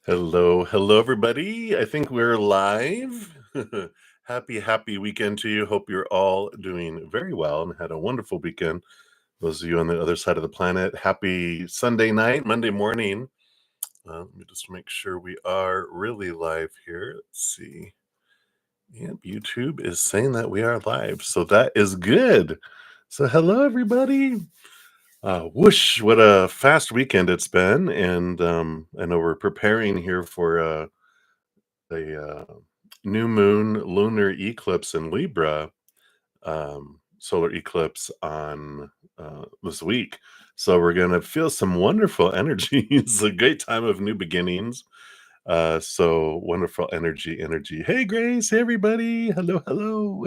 Hello, everybody. I think we're live. Happy weekend to you. Hope you're all doing very well and had a wonderful weekend. Those of you on the other side of the planet, happy Sunday night, Monday morning. Let me just make sure we are really live here. Let's see. Yep, YouTube is saying that we are live, so that is good. So, hello, everybody. Whoosh, what a fast weekend it's been. And I know we're preparing here for the new moon lunar eclipse in Libra, solar eclipse on this week. So we're going to feel some wonderful energy. It's a great time of new beginnings. So wonderful energy. Hey, Grace. Hey, everybody. Hello.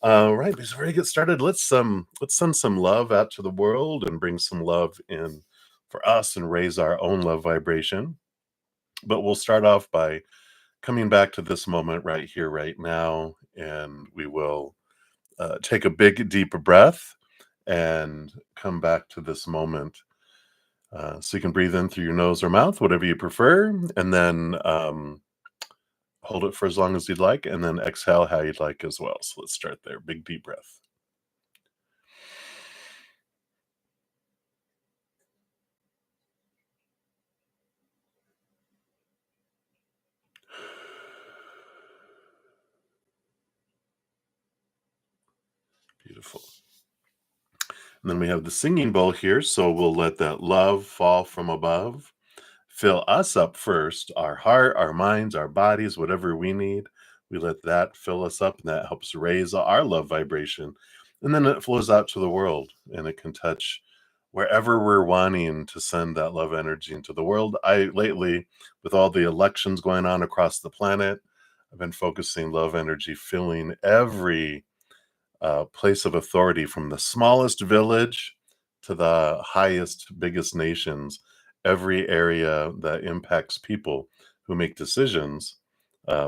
All right, before we get started, let's send some love out to the world and bring some love in for us and raise our own love vibration. But we'll start off by coming back to this moment right here, right now, and we will take a big, deep breath and come back to this moment. So you can breathe in through your nose or mouth, whatever you prefer, and then hold it for as long as you'd like, and then exhale how you'd like as well. So let's start there. Big, deep breath. Beautiful. And then we have the singing bowl here, so we'll let that love fall from above. Fill us up first, our heart, our minds, our bodies, whatever we need. We let that fill us up, and that helps raise our love vibration. And then it flows out to the world, and it can touch wherever we're wanting to send that love energy into the world. I lately, with all the elections going on across the planet, I've been focusing love energy, filling every place of authority from the smallest village to the highest, biggest nations, every area that impacts people who make decisions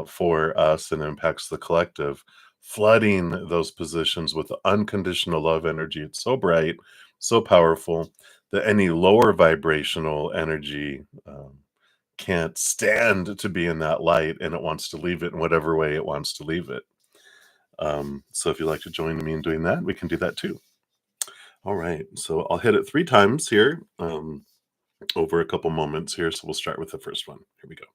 for us and impacts the collective, flooding those positions with unconditional love energy. It's so bright, so powerful that any lower vibrational energy can't stand to be in that light, and it wants to leave it in whatever way it wants to leave it. So if you'd like to join me in doing that, we can do that too. All right, so I'll hit it 3 times here, over a couple moments here, so we'll start with the first one. Here we go.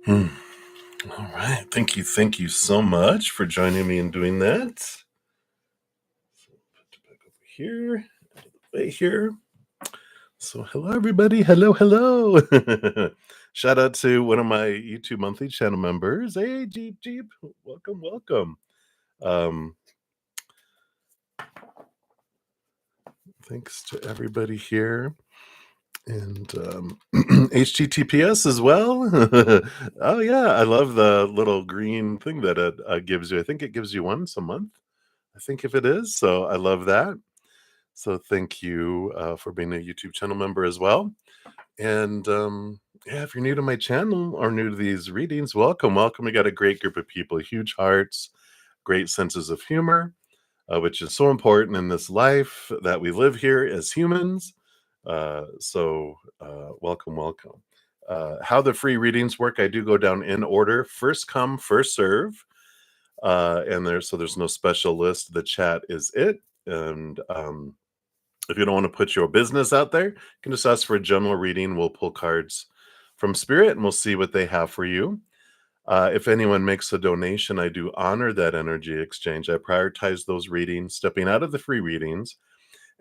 Hmm. All right, thank you so much for joining me in doing that. So put it back over here, right here. So hello, everybody. Hello. Shout out to one of my YouTube monthly channel members. Hey, Jeep. Welcome. Um, Thanks to everybody here. And HTTPS as well. Oh yeah, I love the little green thing that it gives you. I think it gives you once a month. I think if it is, so I love that. So thank you for being a YouTube channel member as well. And yeah, if you're new to my channel or new to these readings, welcome, welcome. We got a great group of people, huge hearts, great senses of humor, which is so important in this life that we live here as humans. Welcome, welcome. How the free readings work, I do go down in order, first come, first serve. There's no special list. The chat is it. And if you don't want to put your business out there, you can just ask for a general reading. We'll pull cards from Spirit and we'll see what they have for you. If anyone makes a donation, I do honor that energy exchange. I prioritize those readings, stepping out of the free readings.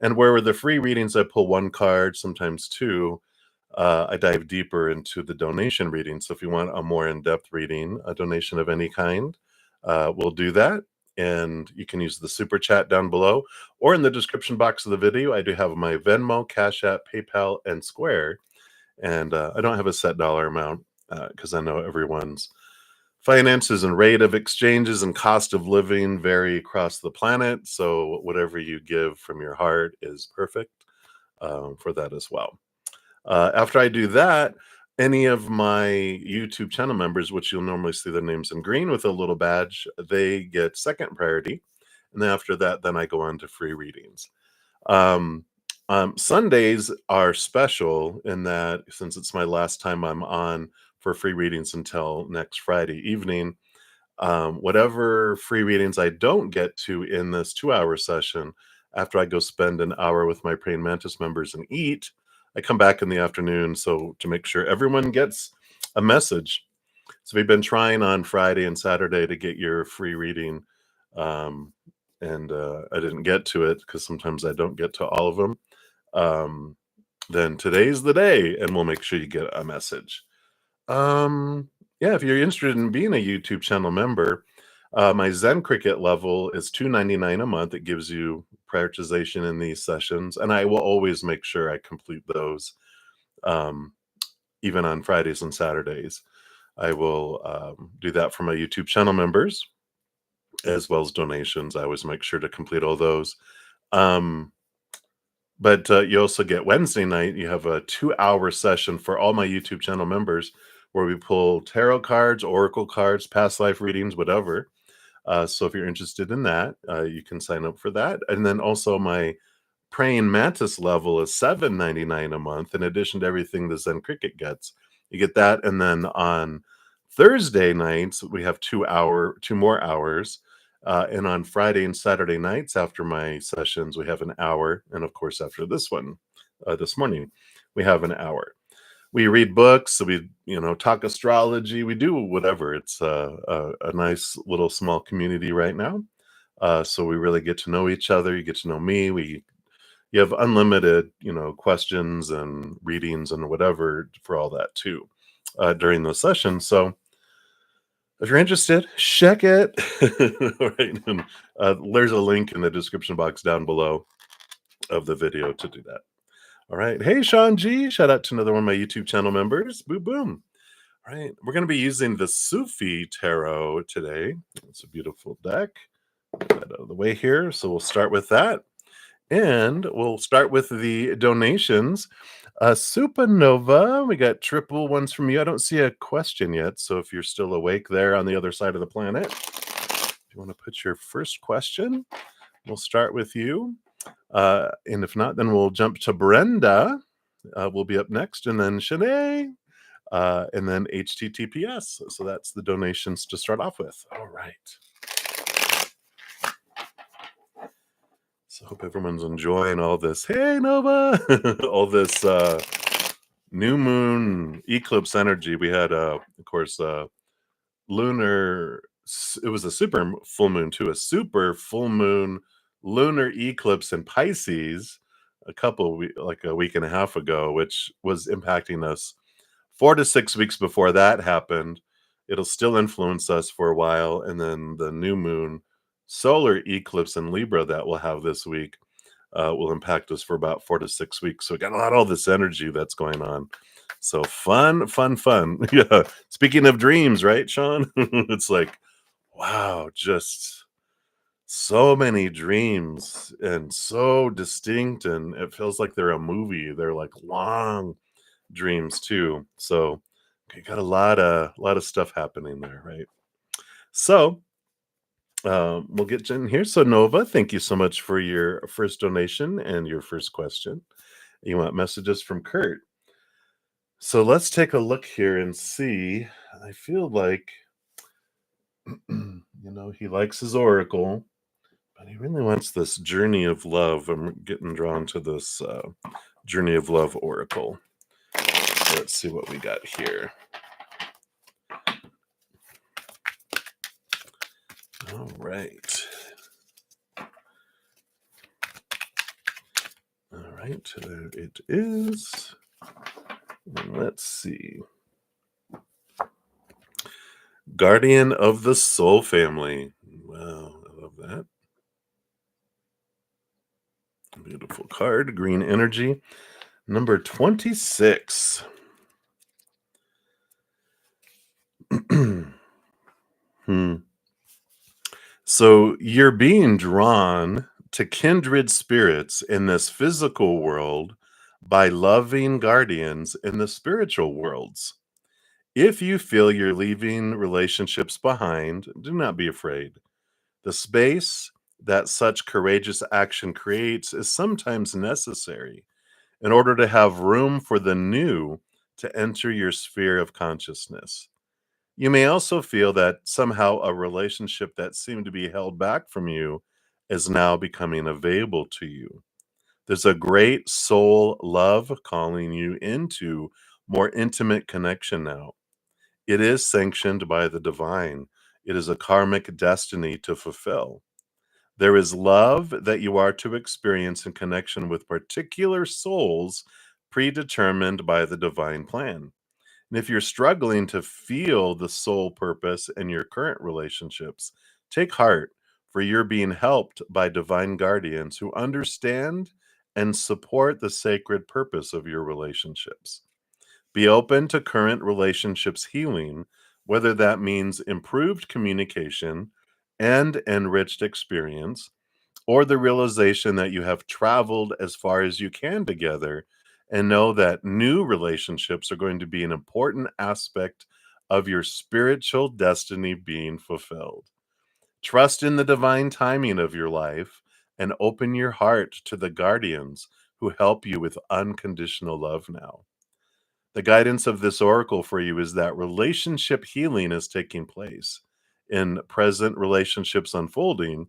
And where with the free readings, I pull one card, sometimes two. I dive deeper into the donation reading. So if you want a more in-depth reading, a donation of any kind, we'll do that. And you can use the super chat down below or in the description box of the video. I do have my Venmo, Cash App, PayPal, and Square. And I don't have a set dollar amount because I know everyone's finances and rate of exchanges and cost of living vary across the planet. So whatever you give from your heart is perfect for that as well. After I do that, any of my YouTube channel members, which you'll normally see their names in green with a little badge, they get second priority. And then after that, then I go on to free readings. Sundays are special in that since it's my last time I'm on for free readings until next Friday evening, whatever free readings I don't get to in this 2-hour session, after I go spend an hour with my Praying Mantis members and eat, I come back in the afternoon to make sure everyone gets a message. So we've been trying on Friday and Saturday to get your free reading, and I didn't get to it because sometimes I don't get to all of them. Then today's the day, and we'll make sure you get a message. Yeah, if you're interested in being a YouTube channel member, my Zen Cricket level is $2.99 a month. It gives you prioritization in these sessions, and I will always make sure I complete those, even on Fridays and Saturdays. I will do that for my YouTube channel members, as well as donations. I always make sure to complete all those. But you also get Wednesday night, you have a 2-hour session for all my YouTube channel members where we pull tarot cards, oracle cards, past life readings, whatever. So if you're interested in that, you can sign up for that. And then also my Praying Mantis level is $7.99 a month, in addition to everything the Zen Cricket gets. You get that, and then on Thursday nights, we have 2 more hours. And on Friday and Saturday nights after my sessions, we have an hour. And of course, after this one, this morning, we have an hour. We read books, so we, talk astrology. We do whatever. It's a nice little small community right now. So we really get to know each other. You get to know me. You have unlimited, questions and readings and whatever for all that too during those sessions. So if you're interested, check it. All right. And, there's a link in the description box down below of the video to do that. All right. Hey, Sean G. Shout out to another one of my YouTube channel members. Boom, boom. All right. We're going to be using the Sufi Tarot today. It's a beautiful deck. Get that out of the way here. So we'll start with that. And we'll start with the donations. Supernova, we got triple ones from you. I don't see a question yet, so if you're still awake there on the other side of the planet, if you want to put your first question, we'll start with you. And if not, then we'll jump to Brenda. We'll be up next, and then Shanae, and then HTTPS. So that's the donations to start off with. All right. So I hope everyone's enjoying all this. Hey, Nova! All this new moon eclipse energy. We had, of course, lunar. It was a super full moon too. A super full moon lunar eclipse in Pisces like a week and a half ago, which was impacting us 4 to 6 weeks before that happened. It'll still influence us for a while, and then the new moon solar eclipse in Libra that we'll have this week will impact us for about 4 to 6 weeks. So we got a lot of all this energy that's going on. So fun, fun, fun. Yeah. Speaking of dreams, right, Sean? It's like, wow, just so many dreams and so distinct, and it feels like they're a movie. They're like long dreams too. So you got a lot of stuff happening there, right? So we'll get in here. So Nova, thank you so much for your first donation and your first question. You want messages from Kurt. So let's take a look here and see. I feel like he likes his oracle, but he really wants this journey of love. I'm getting drawn to this journey of love oracle. So let's see what we got here. All right. All right, there it is. And let's see. Guardian of the Soul Family. Wow, I love that. Beautiful card, green energy. Number 26. Hmm. So you're being drawn to kindred spirits in this physical world by loving guardians in the spiritual worlds. If you feel you're leaving relationships behind, do not be afraid. The space that such courageous action creates is sometimes necessary in order to have room for the new to enter your sphere of consciousness. You may also feel that somehow a relationship that seemed to be held back from you is now becoming available to you. There's a great soul love calling you into more intimate connection now. It is sanctioned by the divine. It is a karmic destiny to fulfill. There is love that you are to experience in connection with particular souls predetermined by the divine plan. And if you're struggling to feel the soul purpose in your current relationships, take heart, for you're being helped by divine guardians who understand and support the sacred purpose of your relationships. Be open to current relationships healing, whether that means improved communication and enriched experience, or the realization that you have traveled as far as you can together, and know that new relationships are going to be an important aspect of your spiritual destiny being fulfilled. Trust in the divine timing of your life and open your heart to the guardians who help you with unconditional love now. The guidance of this oracle for you is that relationship healing is taking place in present relationships unfolding,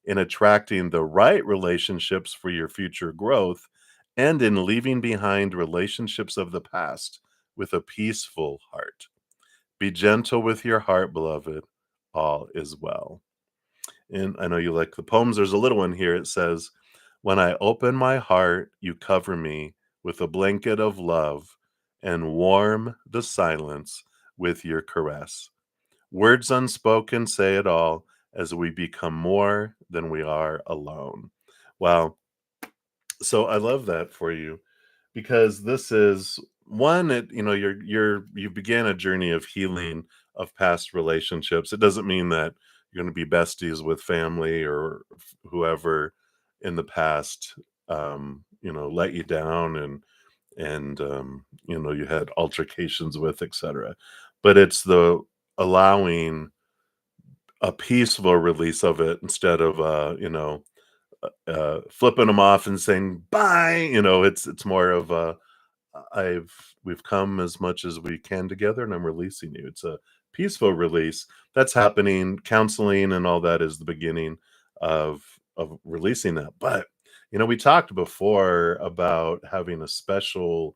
in attracting the right relationships for your future growth, and in leaving behind relationships of the past with a peaceful heart. Be gentle with your heart, beloved. All is well. And I know you like the poems. There's a little one here. It says, "When I open my heart, you cover me with a blanket of love and warm the silence with your caress. Words unspoken say it all as we become more than we are alone." Wow. So I love that for you because this is one, you began a journey of healing of past relationships. It doesn't mean that you're going to be besties with family or whoever in the past let you down and you had altercations with, etc. But it's the allowing a peaceful release of it instead of flipping them off and saying bye. It's more of a I've we've come as much as we can together, and I'm releasing you. It's a peaceful release that's happening. Counseling and all that is the beginning of releasing that. But we talked before about having a special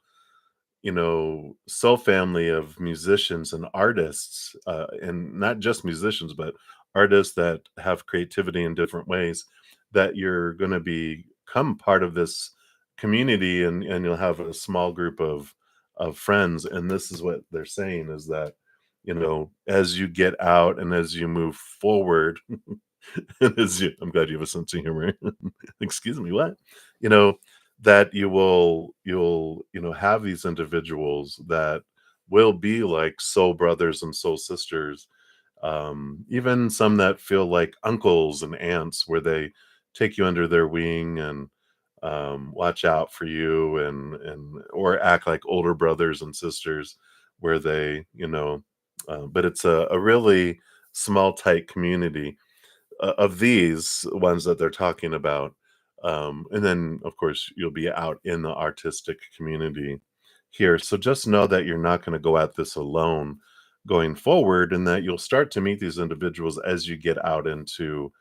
soul family of musicians and artists, and not just musicians, but artists that have creativity in different ways, that you're going to become part of this community, and you'll have a small group of friends. And this is what they're saying is that, as you get out and as you move forward, And I'm glad you have a sense of humor. Excuse me, what? You know, that you'll have these individuals that will be like soul brothers and soul sisters, even some that feel like uncles and aunts, where they take you under their wing and watch out for you, and or act like older brothers and sisters, where they, but it's a really small, tight community of these ones that they're talking about. And then, of course, you'll be out in the artistic community here. So just know that you're not going to go at this alone going forward, and that you'll start to meet these individuals as you get out into,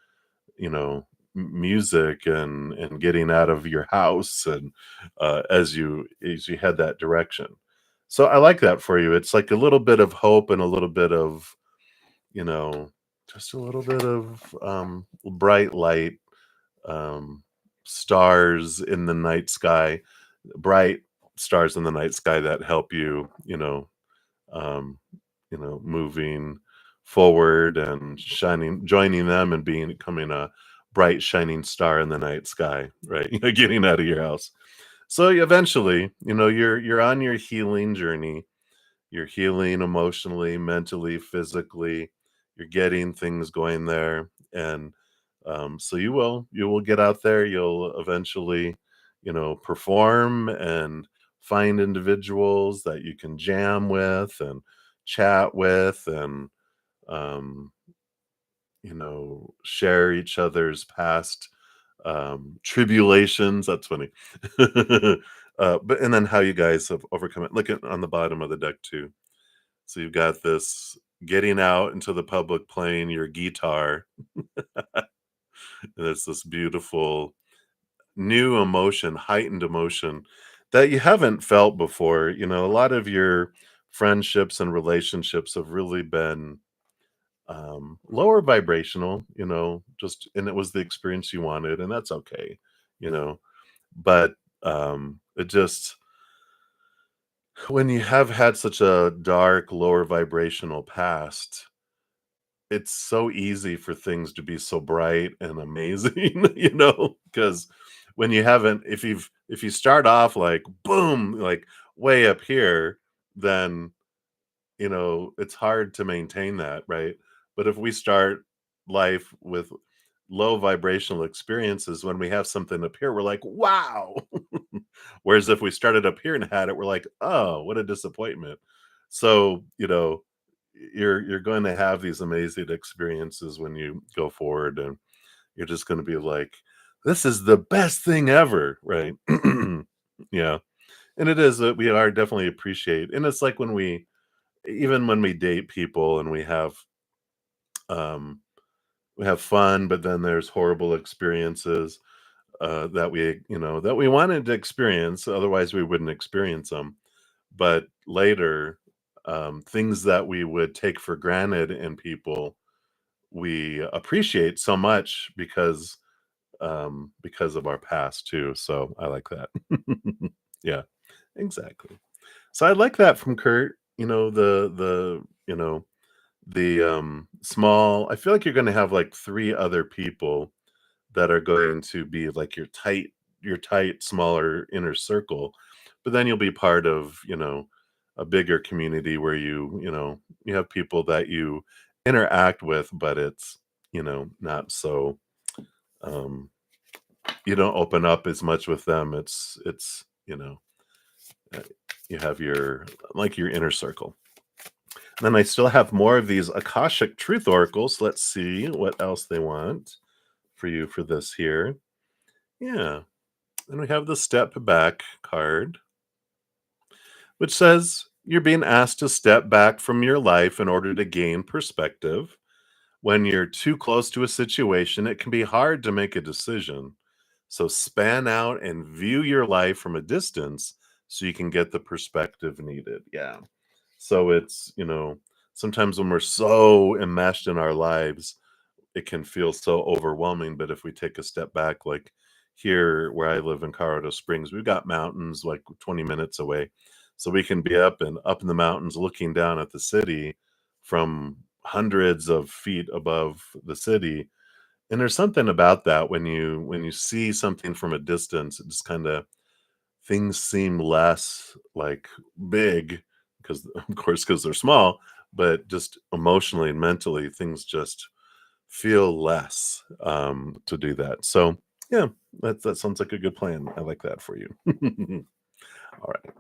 music, and getting out of your house, and as you head that direction. So I like that for you. It's like a little bit of hope and a little bit of, you know, just a little bit of bright light, um, stars in the night sky, bright stars in the night sky that help you, um, moving forward and shining, joining them and becoming a bright, shining star in the night sky, right? Getting out of your house. So eventually, you're on your healing journey. You're healing emotionally, mentally, physically. You're getting things going there, and so you will get out there. You'll eventually, perform and find individuals that you can jam with and chat with, and um, share each other's past tribulations. That's funny. But and then how you guys have overcome it. Look at on the bottom of the deck too. So you've got this getting out into the public, playing your guitar. And it's this beautiful new emotion, heightened emotion that you haven't felt before. A lot of your friendships and relationships have really been lower vibrational, just, and it was the experience you wanted, and that's okay, you know. But it just, when you have had such a dark, lower vibrational past, it's so easy for things to be so bright and amazing, because when you haven't, if you start off like boom, like way up here, then it's hard to maintain that, right? But if we start life with low vibrational experiences, when we have something up here, we're like, wow. Whereas if we started up here and had it, we're like, oh, what a disappointment. So, you're going to have these amazing experiences when you go forward, and you're just going to be like, this is the best thing ever, right? Yeah. And it is, we are definitely appreciate. And it's like when we, even when we date people and um we have fun, but then there's horrible experiences that we wanted to experience, otherwise we wouldn't experience them. But later, things that we would take for granted in people, we appreciate so much because of our past too. So I like that. Yeah, exactly. So I like that from Kurt. The small, I feel like you're gonna have, like, 3 other people that are going to be, like, your tight, smaller inner circle, but then you'll be part of, a bigger community where you have people that you interact with, but it's, not so, um you don't open up as much with them. It's, uh, you have your inner circle. Then I still have more of these Akashic Truth Oracles. Let's see what else they want for you for this here. Yeah. And we have the Step Back card, which says you're being asked to step back from your life in order to gain perspective. When you're too close to a situation, it can be hard to make a decision. So span out and view your life from a distance so you can get the perspective needed. Yeah. So it's, sometimes when we're so enmeshed in our lives, it can feel so overwhelming. But if we take a step back, like here where I live in Colorado Springs, we've got mountains like 20 minutes away. So we can be up in the mountains looking down at the city from hundreds of feet above the city. And there's something about that when you see something from a distance, it just kinda things seem less, like, big because of course, because 'cause they're small, but just emotionally and mentally, things just feel less, to do that. So, yeah, that sounds like a good plan. I like that for you. Alright.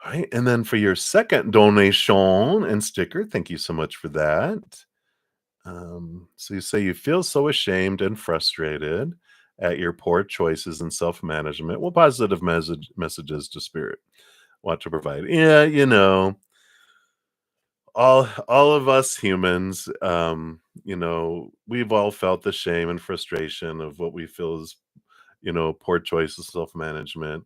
Alright, and then for your second donation and sticker, thank you so much for that. So you say you feel so ashamed and frustrated at your poor choices and self-management. What positive messages to spirit want to provide? Yeah, all of us humans, we've all felt the shame and frustration of what we feel is, poor choices, self-management.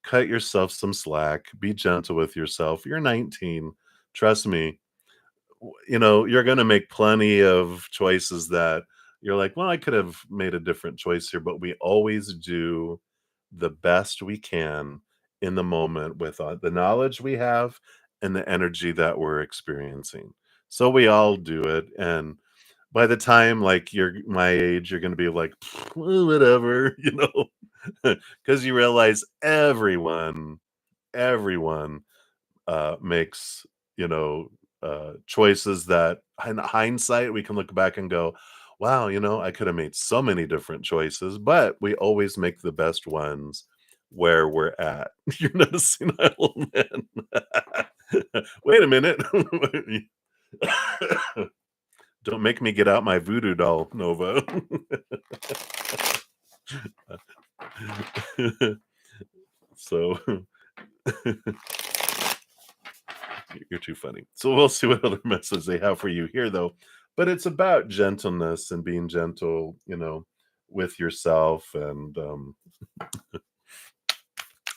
Cut yourself some slack. Be gentle with yourself. You're 19. Trust me, you're going to make plenty of choices that you're like, well, I could have made a different choice here, but we always do the best we can in the moment with the knowledge we have and the energy that we're experiencing. So we all do it. And by the time like you're my age, you're going to be like, "Well, whatever, because you realize everyone makes, you know, choices that in hindsight we can look back and go, wow, I could have made so many different choices, but we always make the best ones where we're at. You're not a senile man. Wait a minute. Don't make me get out my voodoo doll, Nova. So you're too funny. So we'll see what other message they have for you here, though. But it's about gentleness and being gentle, with yourself and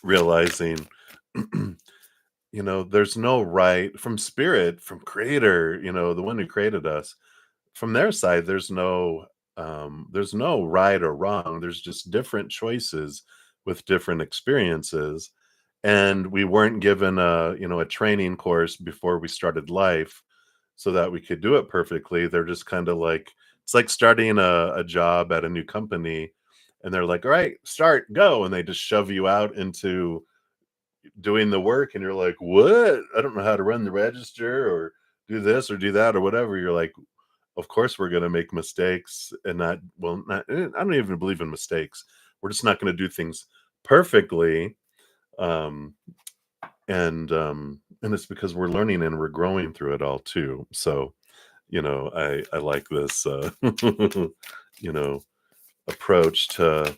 realizing, there's no right from spirit, from creator, the one who created us. From their side, there's no right or wrong. There's just different choices with different experiences. And we weren't given a training course before we started life so that we could do it perfectly. They're just kind of like it's like starting a job at a new company and they're like, all right, start, go. And they just shove you out into doing the work and you're like, what? I don't know how to run the register or do this or do that or whatever. You're like, of course we're going to make mistakes and not I don't even believe in mistakes. We're just not going to do things perfectly. Um and it's because we're learning and we're growing through it all too. So, I like this you know approach to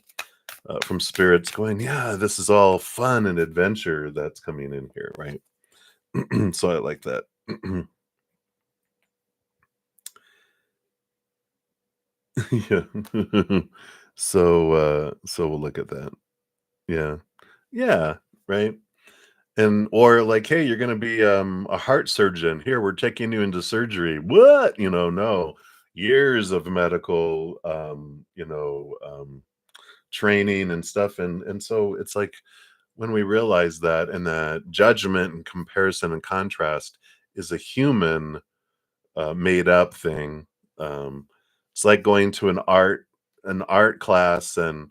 from spirits going, yeah, this is all fun and adventure that's coming in here, right? So I like that. Yeah. So we'll look at that. Yeah. Yeah, right. And or like, hey, you're gonna be a heart surgeon. Here, we're taking you into surgery. What? No. Years of medical training and stuff. And so it's like when we realize that and that judgment and comparison and contrast is a human made up thing. It's like going to an art class and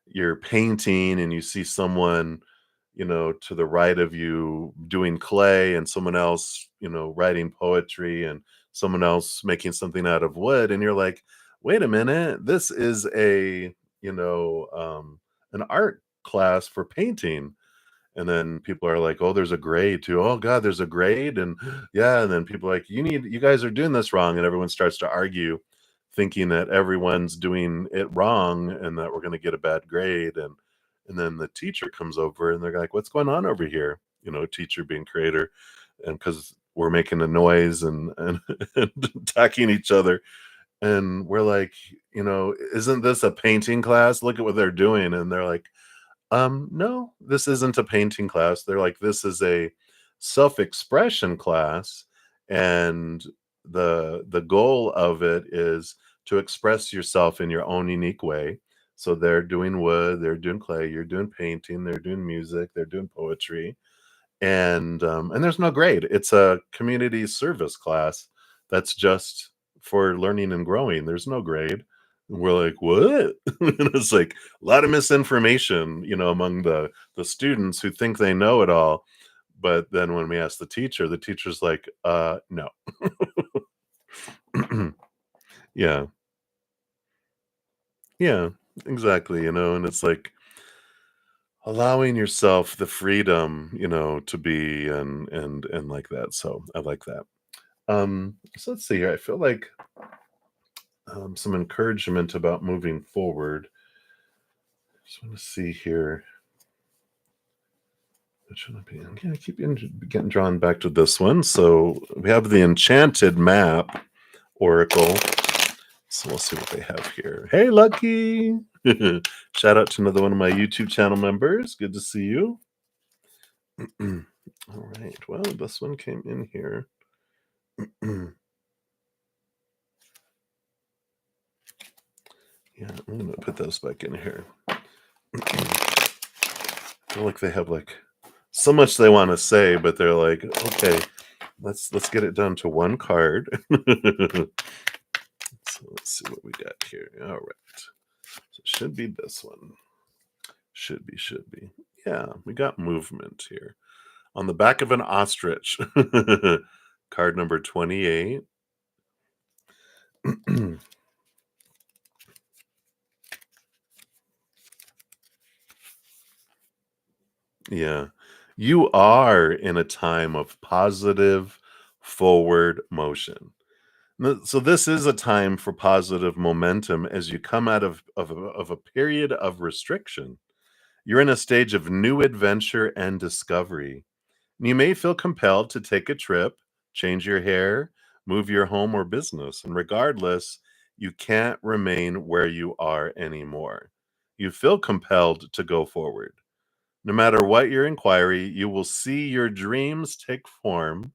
you're painting and you see someone, to the right of you doing clay and someone else, writing poetry and someone else making something out of wood. And you're like, wait a minute, this is an art class for painting. And then people are like, oh, there's a grade too. Oh God, there's a grade. And yeah. And then people are like, you guys are doing this wrong. And everyone starts to argue, thinking that everyone's doing it wrong and that we're going to get a bad grade. And then the teacher comes over and they're like, what's going on over here? Teacher being creator. And because we're making a noise and, and attacking each other. And we're like, isn't this a painting class? Look at what they're doing. And they're like, no, this isn't a painting class. They're like, this is a self-expression class, and the goal of it is to express yourself in your own unique way. So they're doing wood, they're doing clay, you're doing painting, they're doing music, they're doing poetry, and there's no grade. It's a community service class that's just for learning and growing. There's no grade. And we're like, "What?" And it's like a lot of misinformation, among the students who think they know it all. But then when we ask the teacher's like, no." Yeah, yeah, exactly, and it's like allowing yourself the freedom, to be and like that. So I like that. So let's see here. I feel like some encouragement about moving forward. Just want to see here. What should I be? Okay, I keep getting drawn back to this one. So we have the Enchanted Map Oracle. So we'll see what they have here. Hey, Lucky! Shout out to another one of my YouTube channel members. Good to see you. All right. Well, this one came in here. Yeah, I'm gonna put those back in here. I feel like they have like so much they want to say, but they're like, okay, let's get it down to one card. So let's see what we got here. All right. So it should be this one. Should be. Yeah, we got movement here. On the back of an ostrich. Card number 28. Yeah. You are in a time of positive forward motion. So this is a time for positive momentum as you come out of a period of restriction. You're in a stage of new adventure and discovery. You may feel compelled to take a trip, change your hair, move your home or business, and regardless, you can't remain where you are anymore. You feel compelled to go forward. No matter what your inquiry, you will see your dreams take form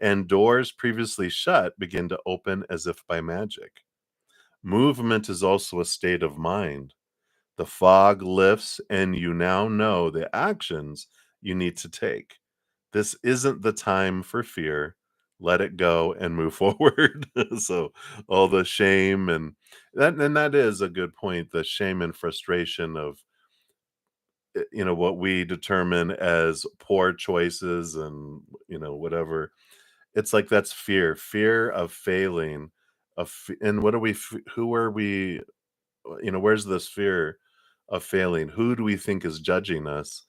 and doors previously shut begin to open as if by magic. Movement is also a state of mind. The fog lifts, and you now know the actions you need to take. This isn't the time for fear. Let it go and move forward. So all the shame and that is a good point. The shame and frustration of what we determine as poor choices and whatever. It's like that's fear of failing, and what are who are we? Where's this fear of failing? Who do we think is judging us?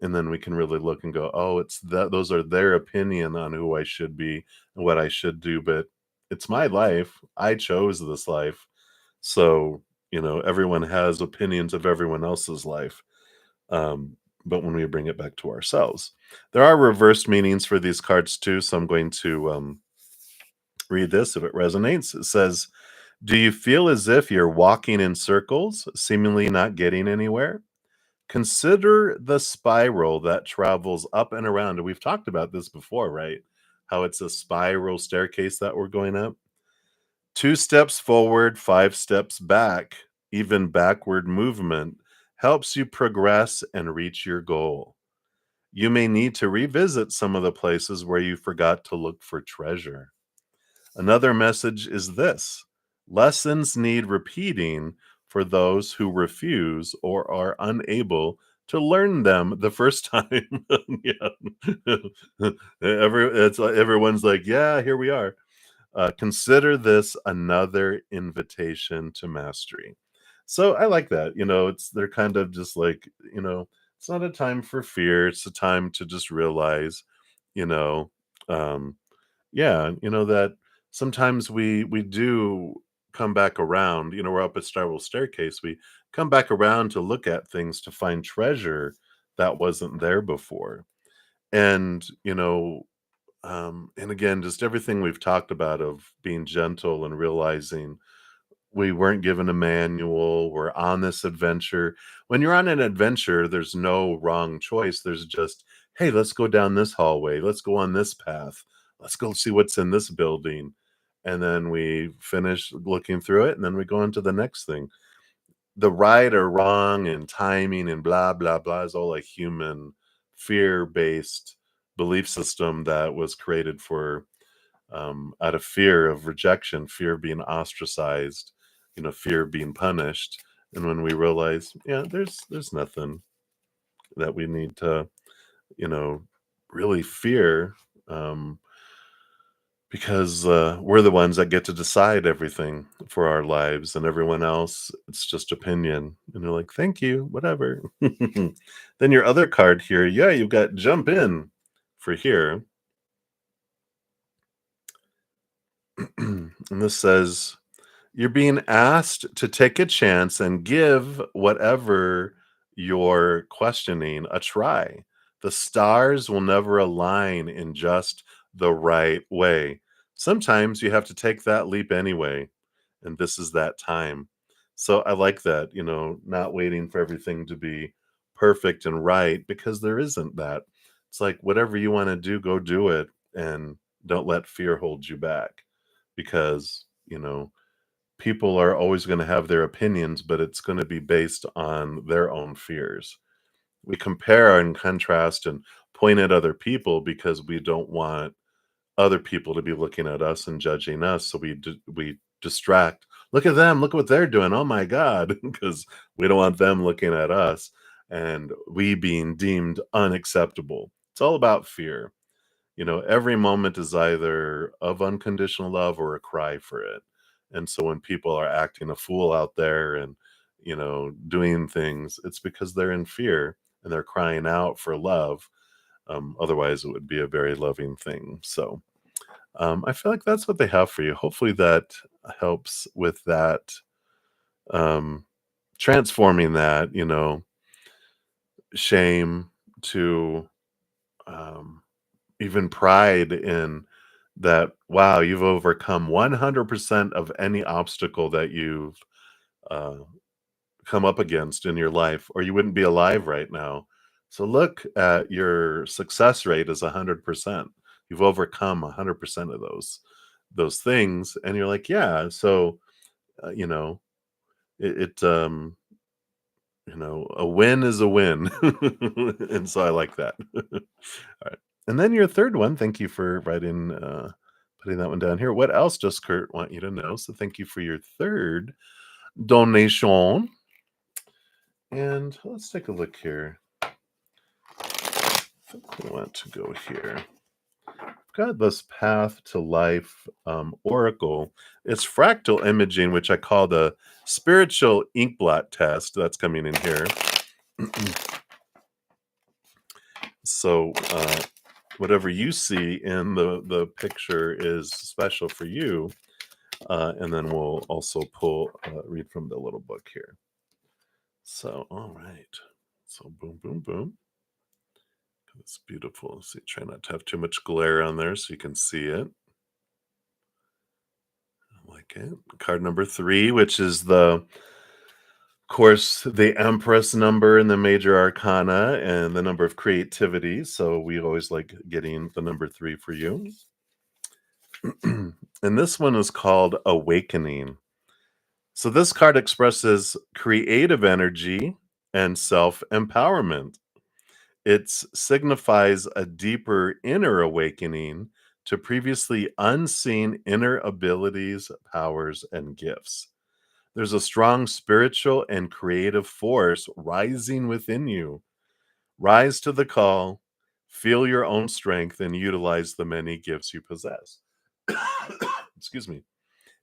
And then we can really look and go, oh, it's that those are their opinion on who I should be and what I should do. But it's my life. I chose this life. So, everyone has opinions of everyone else's life. Um, but when we bring it back to ourselves, there are reversed meanings for these cards too. So I'm going to read this if it resonates. It says, do you feel as if you're walking in circles, seemingly not getting anywhere? Consider the spiral that travels up and around. And we've talked about this before, right? How it's a spiral staircase that we're going up. 2 steps forward, 5 steps back. Even backward movement helps you progress and reach your goal. You may need to revisit some of the places where you forgot to look for treasure. Another message is this: lessons need repeating for those who refuse or are unable to learn them the first time. Yeah. Everyone's like, yeah, here we are. Consider this another invitation to mastery. So I like that. They're kind of just like, it's not a time for fear. It's a time to just realize, you know, um, yeah, that sometimes we do come back around. We're up a spiral staircase. We come back around to look at things to find treasure that wasn't there before. And and again, just everything we've talked about of being gentle and realizing we weren't given a manual. We're on this adventure. When you're on an adventure, there's no wrong choice. There's just, hey, let's go down this hallway. Let's go on this path. Let's go see what's in this building. And then we finish looking through it, and then we go into the next thing. The right or wrong and timing and blah, blah, blah is all like human fear based belief system that was created for out of fear of rejection, fear of being ostracized, fear of being punished. And when we realize, yeah, there's nothing that we need to, you know, really fear, um, because we're the ones that get to decide everything for our lives, and everyone else, it's just opinion. And you're like, thank you, whatever. Then your other card here, yeah, you've got jump in for here. And this says, you're being asked to take a chance and give whatever you're questioning a try. The stars will never align in just the right way. Sometimes you have to take that leap anyway, and this is that time. So I like that, not waiting for everything to be perfect and right, because there isn't that. It's like whatever you want to do, go do it, and don't let fear hold you back, because, people are always going to have their opinions, but it's going to be based on their own fears. We compare and contrast and point at other people because we don't want other people to be looking at us and judging us. So we distract. Look at them. Look what they're doing. Oh my God, because we don't want them looking at us and we being deemed unacceptable. It's all about fear. Every moment is either of unconditional love or a cry for it. And so when people are acting a fool out there and, doing things, it's because they're in fear and they're crying out for love. Otherwise, it would be a very loving thing. So I feel like that's what they have for you. Hopefully, that helps with that, um, transforming that, shame to, um, even pride in that, wow, you've overcome 100% of any obstacle that you've uh, come up against in your life, or you wouldn't be alive right now. So look at your success rate is 100%. You've overcome 100% of those things, and you're like, yeah. So you know, a win is a win, and so I like that. Alright. And then your third one, thank you for putting that one down here. What else does Kurt want you to know? So thank you for your third donation. And let's take a look here. I think we want to go here. I've got this Path to Life oracle. It's fractal imaging, which I call the spiritual ink blot test. That's coming in here. So whatever you see in the picture is special for you, and then we'll also read from the little book here. So all right, so boom, boom, boom. It's beautiful. See, try not to have too much glare on there so you can see it. I like it. Card number 3, which is of course, the Empress number in the major arcana and the number of creativity. So we always like getting the number 3 for you. And this one is called Awakening. So this card expresses creative energy and self-empowerment. It signifies a deeper inner awakening to previously unseen inner abilities, powers, and gifts. There's a strong spiritual and creative force rising within you. Rise to the call, feel your own strength, and utilize the many gifts you possess. Excuse me.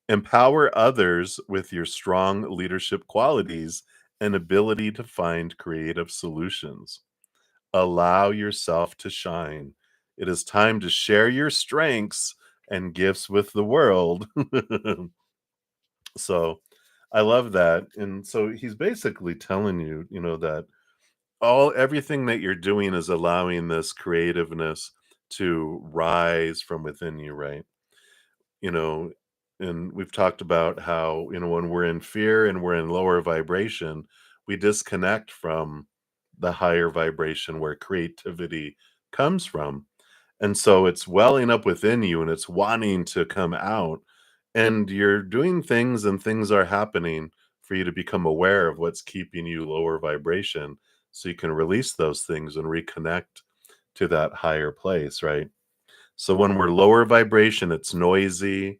Empower others with your strong leadership qualities and ability to find creative solutions. Allow yourself to shine. It is time to share your strengths and gifts with the world. So I love that. And so he's basically telling you, that everything that you're doing is allowing this creativeness to rise from within you, right? you know, and we've talked about how, when we're in fear and we're in lower vibration, we disconnect from the higher vibration where creativity comes from. And so it's welling up within you and it's wanting to come out. And you're doing things and things are happening for you to become aware of what's keeping you lower vibration so you can release those things and reconnect to that higher place, right? So when we're lower vibration, it's noisy.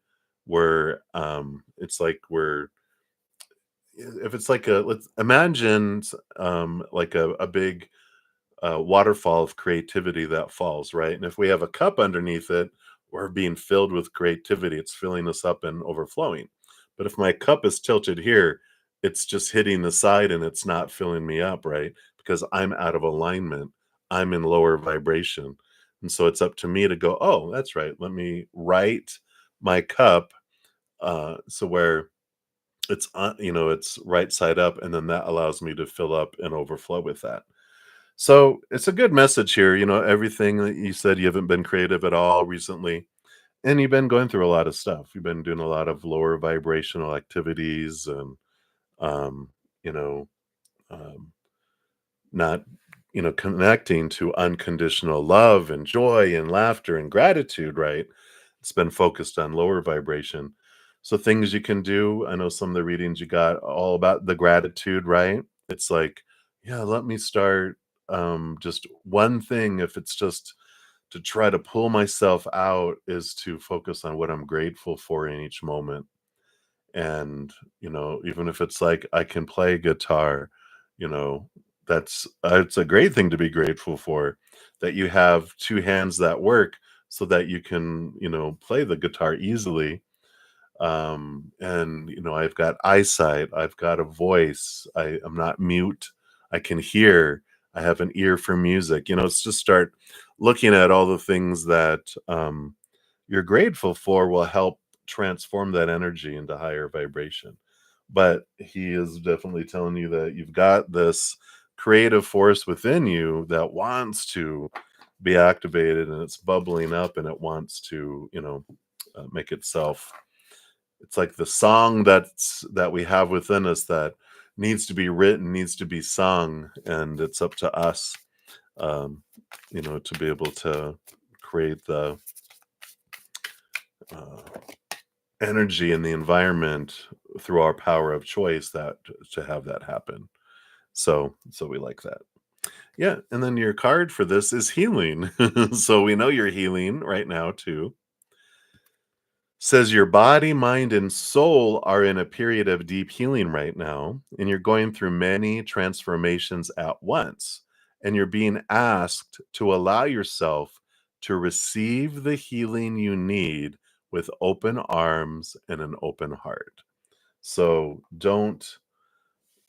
It's like we're if it's like a let's imagine like a big waterfall of creativity that falls, right? And if we have a cup underneath it, we're being filled with creativity. It's filling us up and overflowing. But if my cup is tilted here, it's just hitting the side and it's not filling me up, right? Because I'm out of alignment. I'm in lower vibration. And so it's up to me to go, oh, that's right. Let me right my cup so where it's it's right side up, and then that allows me to fill up and overflow with that. So it's a good message here. Everything that you said, you haven't been creative at all recently, and you've been going through a lot of stuff. You've been doing a lot of lower vibrational activities and, um, you know, um, not, connecting to unconditional love and joy and laughter and gratitude, right? It's been focused on lower vibration. So things you can do, I know some of the readings you got all about the gratitude, right? It's like, yeah, let me start just one thing, if it's just to try to pull myself out, is to focus on what I'm grateful for in each moment. And even if it's like I can play guitar, you know that's it's a great thing to be grateful for, that you have two hands that work so that you can play the guitar easily. And I've got eyesight, I've got a voice, I'm not mute, I can hear, I have an ear for music. It's just start looking at all the things that you're grateful for will help transform that energy into higher vibration. But he is definitely telling you that you've got this creative force within you that wants to be activated, and it's bubbling up and it wants to make itself. It's like the song that we have within us that needs to be written, needs to be sung, and it's up to us, um, to be able to create the uh, energy in the environment through our power of choice that to have that happen. So we like that. Yeah, and then your card for this is healing. So we know you're healing right now too. Says your body, mind, and soul are in a period of deep healing right now, and you're going through many transformations at once. And you're being asked to allow yourself to receive the healing you need with open arms and an open heart. So don't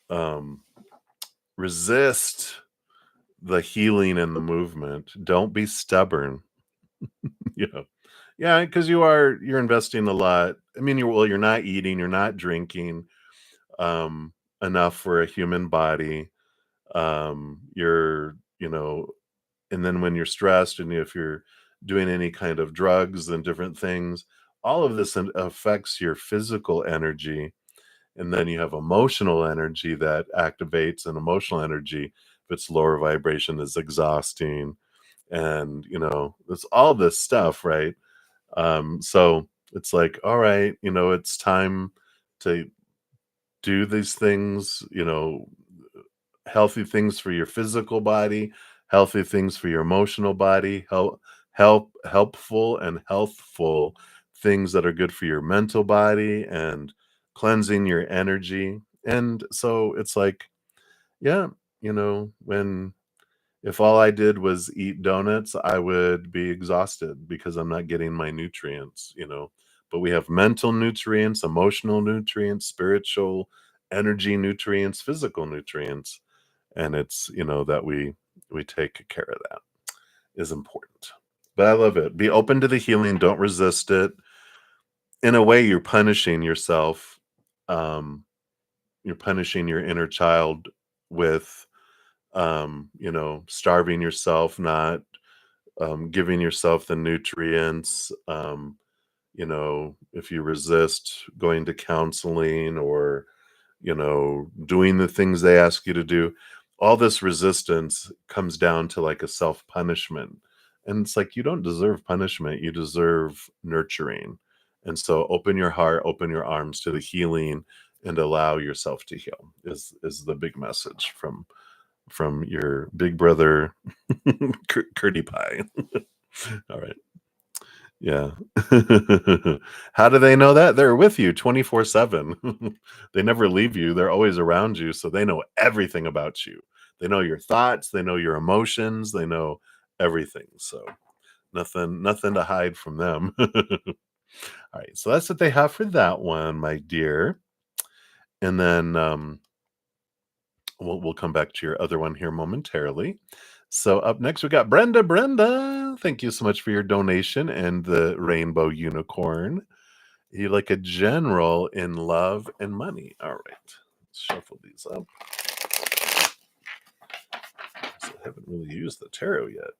um, resist the healing and the movement. Don't be stubborn. Yeah. Yeah, because you're investing a lot. I mean, you're not eating, you're not drinking um, enough for a human body. And then when you're stressed, and if you're doing any kind of drugs and different things, all of this affects your physical energy. And then you have emotional energy that activates, and emotional energy, if it's lower vibration, is exhausting. And it's all this stuff, right? So it's like, all right, it's time to do these things, healthy things for your physical body, healthy things for your emotional body, helpful and healthful things that are good for your mental body, and cleansing your energy. And so it's like, yeah, when if all I did was eat donuts, I would be exhausted because I'm not getting my nutrients. But we have mental nutrients, emotional nutrients, spiritual energy nutrients, physical nutrients, and it's, that we take care of that is important. But I love it. Be open to the healing, don't resist it. In a way, you're punishing yourself. Um, you're punishing your inner child with starving yourself, not giving yourself the nutrients. If you resist going to counseling, or, doing the things they ask you to do, all this resistance comes down to like a self punishment. And it's like, you don't deserve punishment, you deserve nurturing. And so open your heart, open your arms to the healing, and allow yourself to heal is the big message from your big brother, Curdy Pie. All right. Yeah. How do they know that? They're with you 24/7. They never leave you. They're always around you, so they know everything about you. They know your thoughts, they know your emotions, they know everything. So nothing to hide from them. All right, so that's what they have for that one, my dear. And then we'll come back to your other one here momentarily. So up next we got Brenda. Brenda, thank you so much for your donation and the rainbow unicorn. You like a general in love and money. All right, let's shuffle these up. So I haven't really used the tarot yet,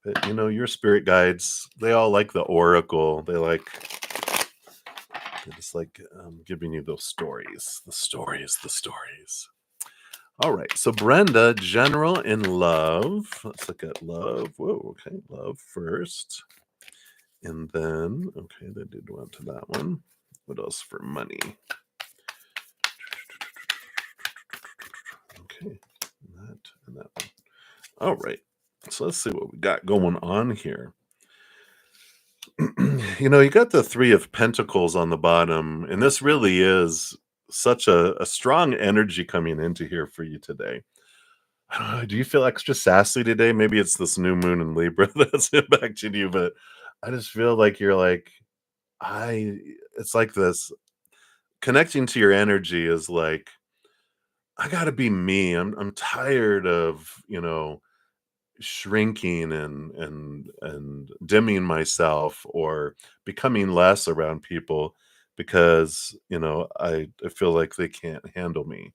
but your spirit guides, they all like the oracle. They just like giving you those stories, the stories, the stories. All right, so Brenda, general in love. Let's look at love. Whoa, okay, love first. And then, okay, they did one to that one. What else for money? Okay, that and that one. All right, so let's see what we got going on here. You got the Three of Pentacles on the bottom, and this really is such a strong energy coming into here for you today. I don't know, do you feel extra sassy today? Maybe it's this new moon in Libra that's impacting you, but I just feel like you're like, I it's like this connecting to your energy is like, I gotta be me. I'm tired of, shrinking and dimming myself or becoming less around people because, I feel like they can't handle me.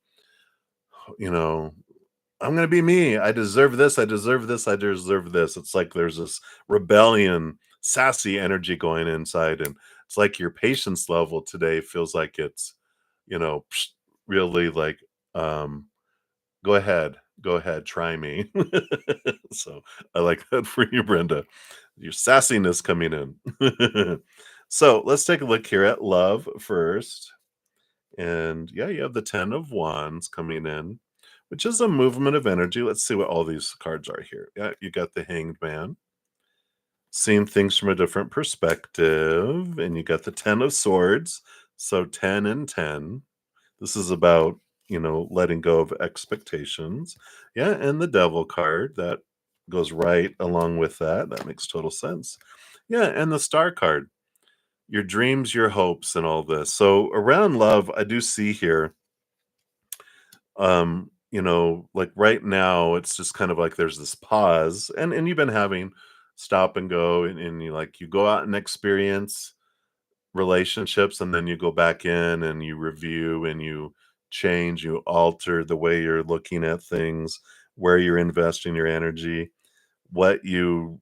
You know, I'm gonna be me. I deserve this. I deserve this. I deserve this. It's like there's this rebellion, sassy energy going inside, and it's like your patience level today feels like it's, psh, really like, um, go ahead, try me. So I like that for you, Brenda. Your sassiness coming in. So let's take a look here at love first. And yeah, you have the 10 of Wands coming in, which is a movement of energy. Let's see what all these cards are here. Yeah, you got the Hanged Man, seeing things from a different perspective. And you got the 10 of Swords. So 10 and 10. This is about, letting go of expectations. Yeah, and the Devil card that goes right along with that. That makes total sense. Yeah, and the Star card, your dreams, your hopes, and all this. So around love, I do see here, like right now, it's just kind of like there's this pause, and you've been having stop and go, and you go out and experience relationships, and then you go back in and you review and you change, you alter the way you're looking at things, where you're investing your energy, what you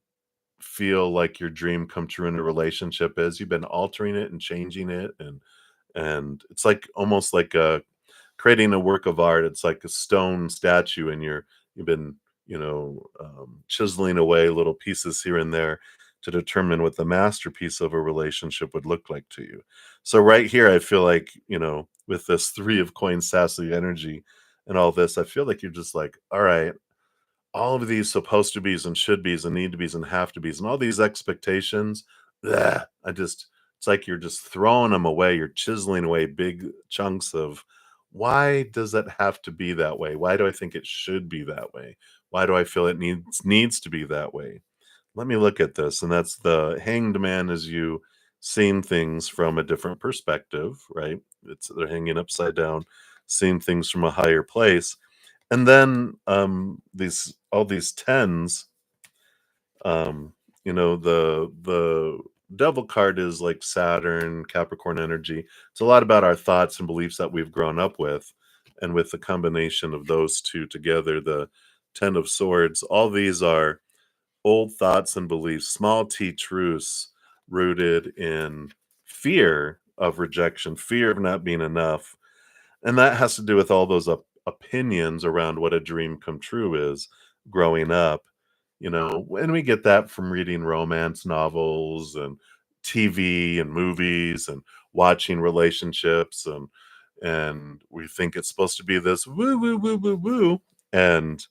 feel like your dream come true in a relationship is. You've been altering it and changing it, and it's like almost like creating a work of art. It's like a stone statue, and you've been, chiseling away little pieces here and there to determine what the masterpiece of a relationship would look like to you. So right here, I feel like, with this Three of Coins sassy energy and all this, I feel like you're just like, all right, all of these supposed to be's and should be's and need to be's and have to be's and all these expectations, bleh, it's like you're just throwing them away. You're chiseling away big chunks of, why does it have to be that way? Why do I think it should be that way? Why do I feel it needs to be that way? Let me look at this. And that's the Hanged Man, as you seeing things from a different perspective, right? They're hanging upside down, seeing things from a higher place. And then these all these tens, the devil card is like Saturn, Capricorn energy. It's a lot about our thoughts and beliefs that we've grown up with. And with the combination of those two together, the 10 of Swords, all these are old thoughts and beliefs, small t truths rooted in fear of rejection, fear of not being enough. And that has to do with all those opinions around what a dream come true is growing up. And we get that from reading romance novels and TV and movies and watching relationships, and we think it's supposed to be this woo woo woo woo woo, and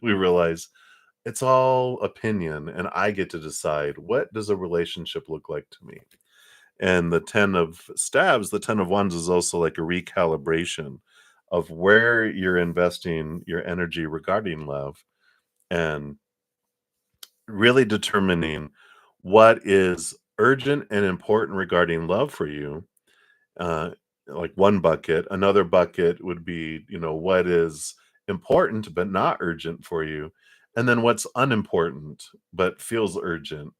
we realize it's all opinion, and I get to decide what does a relationship look like to me. And the 10 of stabs, the 10 of wands is also like a recalibration of where you're investing your energy regarding love and really determining what is urgent and important regarding love for you. Uh, like one bucket, another bucket would be, what is important but not urgent for you. And then what's unimportant but feels urgent,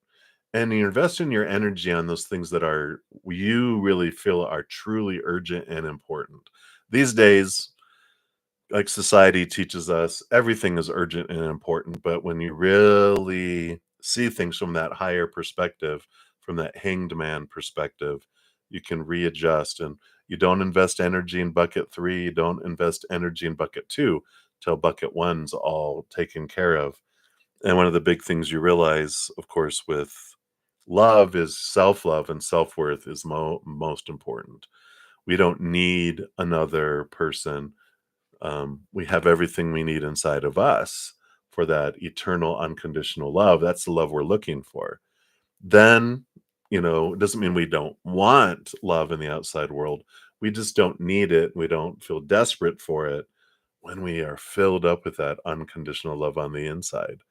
and you invest in your energy on those things that are you really feel are truly urgent and important. These days, like society teaches us, everything is urgent and important, but when you really see things from that higher perspective, from that hanged man perspective, you can readjust, and you don't invest energy in bucket 3, you don't invest energy in bucket 2 till bucket 1's all taken care of. And one of the big things you realize, of course, with love is self-love, and self-worth is most important. We don't need another person. We have everything we need inside of us for that eternal, unconditional love. That's the love we're looking for. Then, it doesn't mean we don't want love in the outside world. We just don't need it. We don't feel desperate for it when we are filled up with that unconditional love on the inside.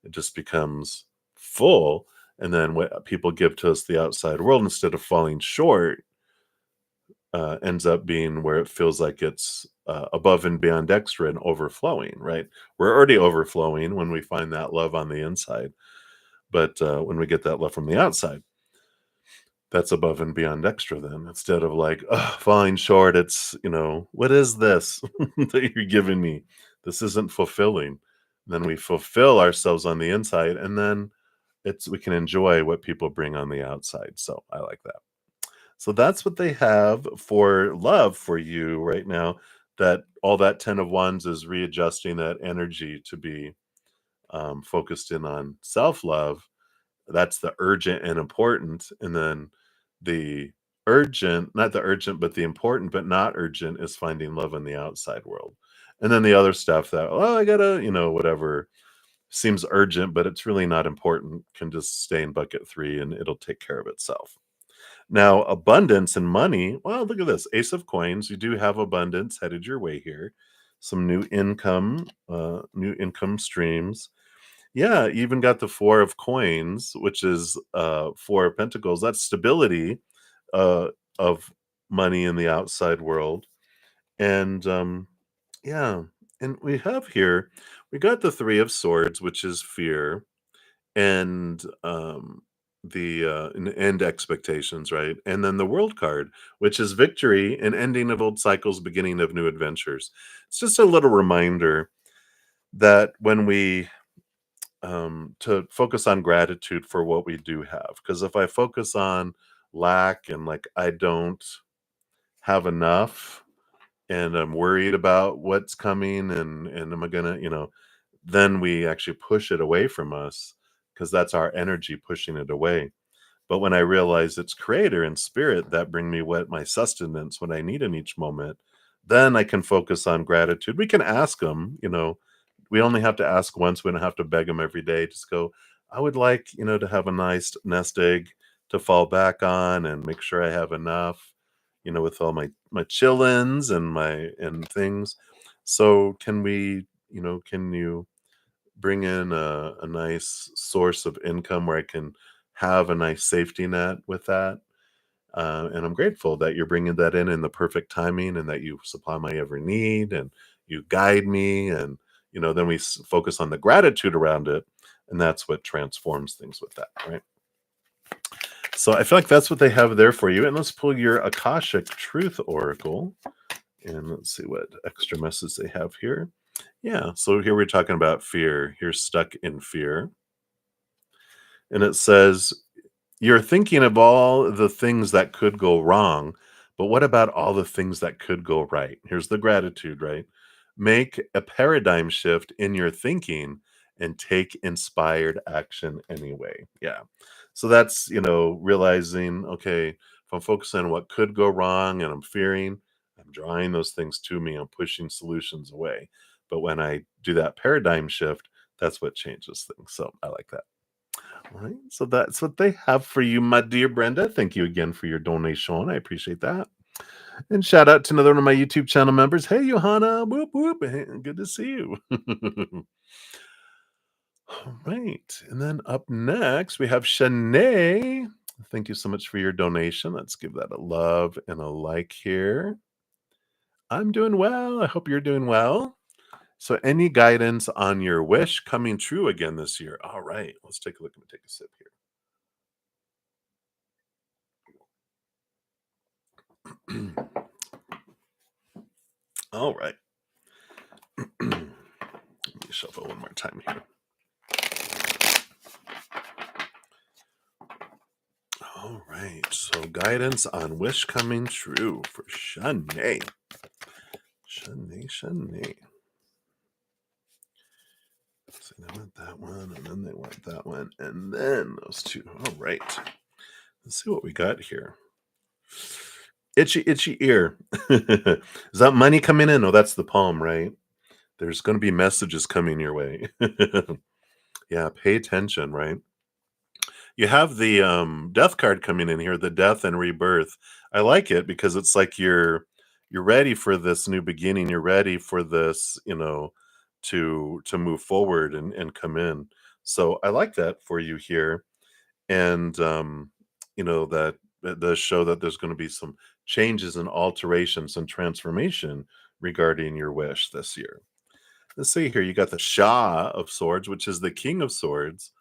It just becomes full, and then what people give to us, the outside world, instead of falling short, ends up being where it feels like it's above and beyond extra and overflowing, right? We're already overflowing when we find that love on the inside, but when we get that love from the outside, that's above and beyond extra. Then instead of like, "Ugh, falling short, it's, what is this that you're giving me? This isn't fulfilling." Then we fulfill ourselves on the inside, and then we can enjoy what people bring on the outside. So I like that. So that's what they have for love for you right now. That all that 10 of wands is readjusting that energy to be focused in on self love. That's the urgent and important. And then the urgent, not the urgent, but the important, but not urgent is finding love in the outside world. And then the other stuff that, oh, I gotta, whatever seems urgent, but it's really not important, can just stay in bucket 3 and it'll take care of itself. Now, abundance and money, well, look at this ace of coins. You do have abundance headed your way here. Some new income streams. Yeah, you even got the four of coins, which is four of pentacles. That's stability uh, of money in the outside world. And yeah, and we have here, we got the three of swords, which is fear, and and end expectations, right? And then the world card, which is victory and ending of old cycles, beginning of new adventures. It's just a little reminder that when we to focus on gratitude for what we do have, because if I focus on lack and like I don't have enough and I'm worried about what's coming, and am I gonna, then we actually push it away from us, because that's our energy pushing it away. But when I realize it's creator and spirit that bring me what my sustenance, what I need in each moment, then I can focus on gratitude. We can ask them, we only have to ask once. We don't have to beg them every day. Just go, I would like, to have a nice nest egg to fall back on and make sure I have enough, with all my chillins and my and things. So can you bring in a nice source of income where I can have a nice safety net with that? And I'm grateful that you're bringing that in the perfect timing, and that you supply my every need and you guide me. And, then we focus on the gratitude around it. And that's what transforms things with that, right? So I feel like that's what they have there for you. And let's pull your Akashic Truth Oracle. And let's see what extra message they have here. Yeah. So here we're talking about fear. You're stuck in fear. And it says, you're thinking of all the things that could go wrong, but what about all the things that could go right? Here's the gratitude, right? Make a paradigm shift in your thinking and take inspired action anyway. Yeah. So that's, realizing, okay, if I'm focusing on what could go wrong and I'm fearing, I'm drawing those things to me, I'm pushing solutions away. But when I do that paradigm shift, That's what changes things. So I like that. All right. So that's what they have for you, my dear Brenda. Thank you again for your donation. I appreciate that. And shout out to another one of my YouTube channel members. Hey, Johanna. Whoop, whoop. Hey, good to see you. All right. And then up next, we have Shanae. Thank you so much for your donation. Let's give that a love and a like here. I'm doing well. I hope you're doing well. So, any guidance on your wish coming true again this year? All right. Let's take a look. Let me take a sip here. All right. Let me shuffle one more time here. All right. So, guidance on wish coming true for Shanae. Shanae. So they want that one, and then they want that one, and then those two. All right. Let's see what we got here. Itchy ear. Is that money coming in? Oh, that's the palm, right? There's going to be messages coming your way. Yeah, pay attention, right? You have the death card coming in here, the death and rebirth. I like it because it's like you're ready for this new beginning. You're ready for this, to move forward and come in. So I like that for you here. And that it does show that there's going to be some changes and alterations and transformation regarding your wish this year. Let's see here. You got the Shah of Swords, which is the King of Swords.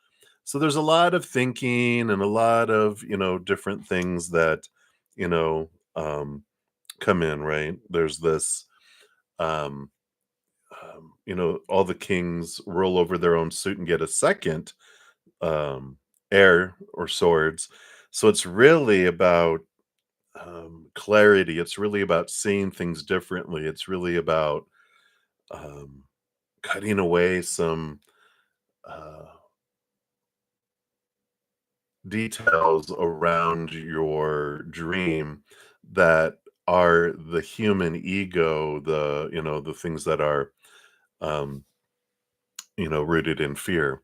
So there's a lot of thinking and a lot of, different things that, you know, um, come in, right? There's this, um, all the kings roll over their own suit and get a second um, heir or swords. So it's really about clarity. It's really about seeing things differently. It's really about um, cutting away some uh, details around your dream that are the human ego, the things that are um, rooted in fear,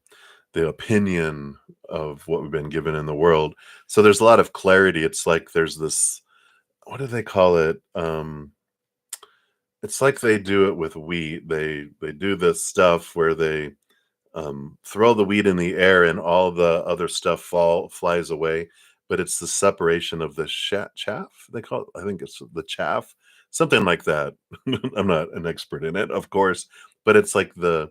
the opinion of what we've been given in the world. So there's a lot of clarity. It's like there's this, what do they call it? It's like they do it with wheat. They do this stuff where they throw the wheat in the air and all the other stuff flies away. But it's the separation of the chaff. They call it. I think it's the chaff, something like that. I'm not an expert in it, of course, but it's like the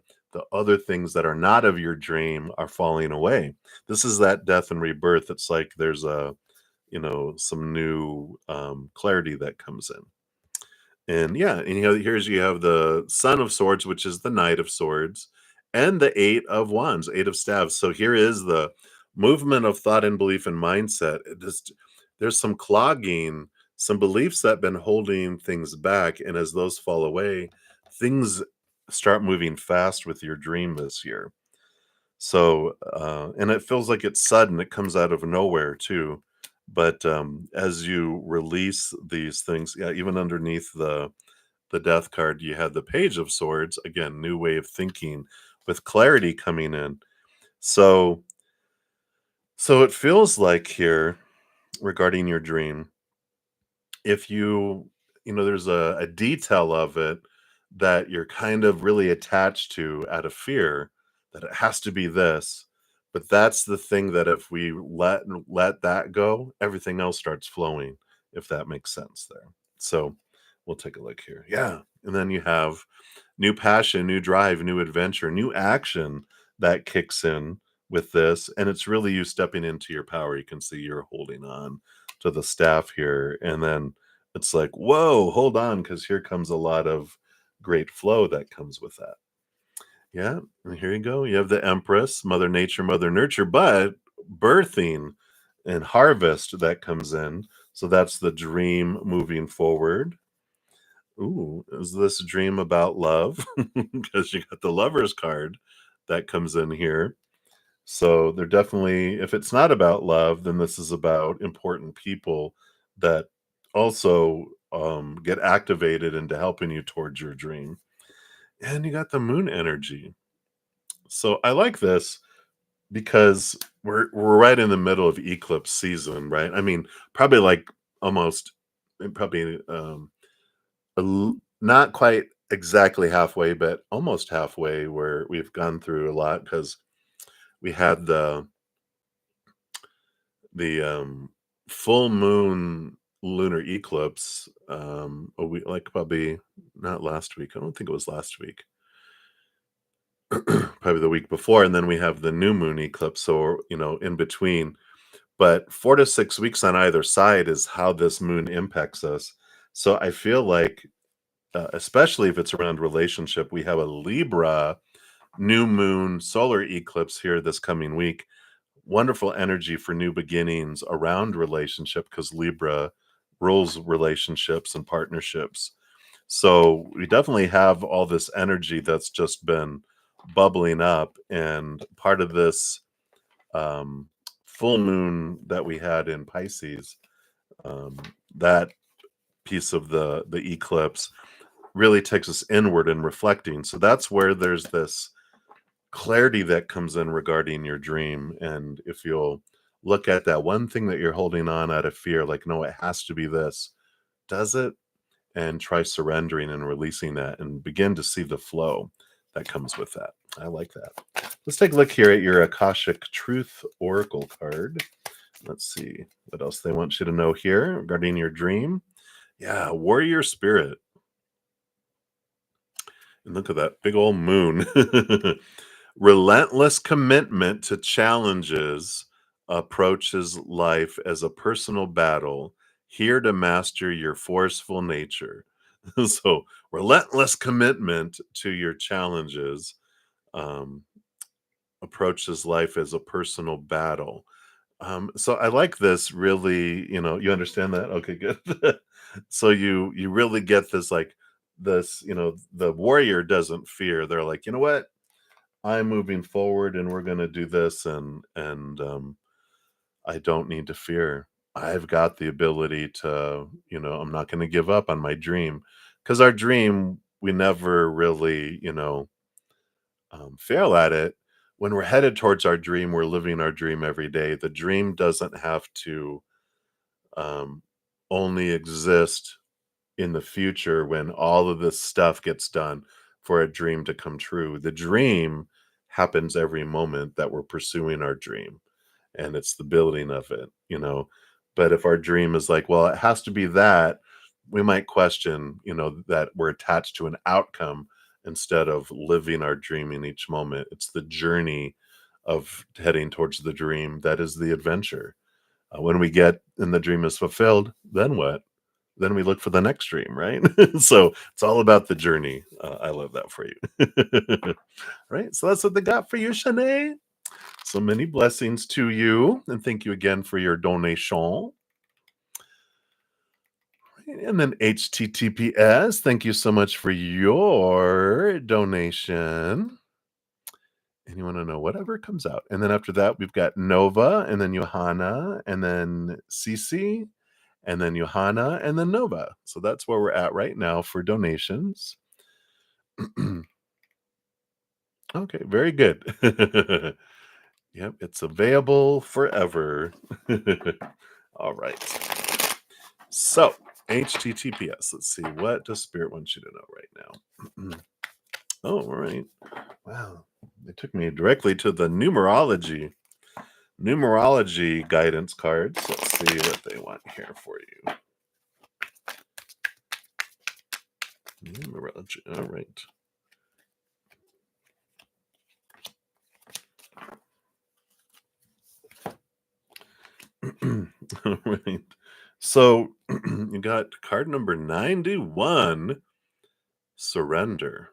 other things that are not of your dream are falling away. This is that death and rebirth. It's like there's some new clarity that comes in. And yeah, and here's you have the Son of Swords, which is the Knight of Swords, and the Eight of Wands, Eight of Staves. So here is the movement of thought and belief and mindset. There's some clogging, some beliefs that have been holding things back, and as those fall away, things start moving fast with your dream this year. So, and it feels like it's sudden. It comes out of nowhere too. But as you release these things, yeah, even underneath the death card, you had the Page of Swords. Again, new way of thinking with clarity coming in. So, so it feels like here regarding your dream, if there's a detail of it that you're kind of really attached to out of fear that it has to be this, but that's the thing that if we let that go, everything else starts flowing, if that makes sense there. So we'll take a look here. Yeah. And then you have new passion, new drive, new adventure, new action that kicks in with this. And it's really you stepping into your power. You can see you're holding on to the staff here. And then it's like, whoa, hold on, because here comes a lot of great flow that comes with that. Yeah. And here you go. You have the Empress, Mother Nature, Mother Nurture, but birthing and harvest that comes in. So that's the dream moving forward. Ooh, is this a dream about love? Because you got the Lovers card that comes in here. So they're definitely, if it's not about love, then this is about important people that also get activated into helping you towards your dream. And you got the moon energy. So I like this because we're right in the middle of eclipse season, right? I mean, probably like almost probably not quite exactly halfway, but almost halfway where we've gone through a lot because we had the full moon lunar eclipse a week, like probably not last week. I don't think it was last week. Probably the week before, and then we have the new moon eclipse, so in between. But 4 to 6 weeks on either side is how this moon impacts us. So I feel like, especially if it's around relationship, we have a Libra new moon solar eclipse here this coming week. Wonderful energy for new beginnings around relationship because Libra rules relationships and partnerships. So we definitely have all this energy that's just been bubbling up. And part of this um, full moon that we had in Pisces, um, that piece of the eclipse really takes us inward and reflecting. So that's where there's this clarity that comes in regarding your dream. And if you'll look at that one thing that you're holding on out of fear, like, no, it has to be this. Does it? And try surrendering and releasing that and begin to see the flow that comes with that. I like that. Let's take a look here at your Akashic Truth Oracle card. Let's see what else they want you to know here regarding your dream. Yeah, warrior spirit. And look at that big old moon. Relentless commitment to challenges approaches life as a personal battle, here to master your forceful nature. So, relentless commitment to your challenges um, approaches life as a personal battle. So I like this really, you understand that? Okay, good. So you really get this, like, this, the warrior doesn't fear. They're like, you know what? I'm moving forward and we're gonna do this, and I don't need to fear. I've got the ability to, I'm not gonna give up on my dream. Because our dream, we never really, fail at it. When we're headed towards our dream, we're living our dream every day. The dream doesn't have to um, only exist in the future when all of this stuff gets done for a dream to come true. The dream happens every moment that we're pursuing our dream, and it's the building of it. But if our dream is like, well, it has to be that, we might question, that we're attached to an outcome instead of living our dream in each moment. It's the journey of heading towards the dream that is the adventure. When we get and the dream is fulfilled, then what? Then we look for the next dream, right? So it's all about the journey. I love that for you. Right. So that's what they got for you, Shanae. So many blessings to you. And thank you again for your donation. And then HTTPS, thank you so much for your donation. And you want to know whatever comes out. And then after that, we've got Nova, and then Johanna, and then Cece, and then Johanna, and then Nova. So that's where we're at right now for donations. Okay, very good. Yep, it's available forever. All right. So, HTTPS. Let's see. What does Spirit want you to know right now? Oh, all right. Wow. They took me directly to the numerology guidance cards. Let's see what they want here for you. Numerology. All right. All right. So you got card number 91, surrender.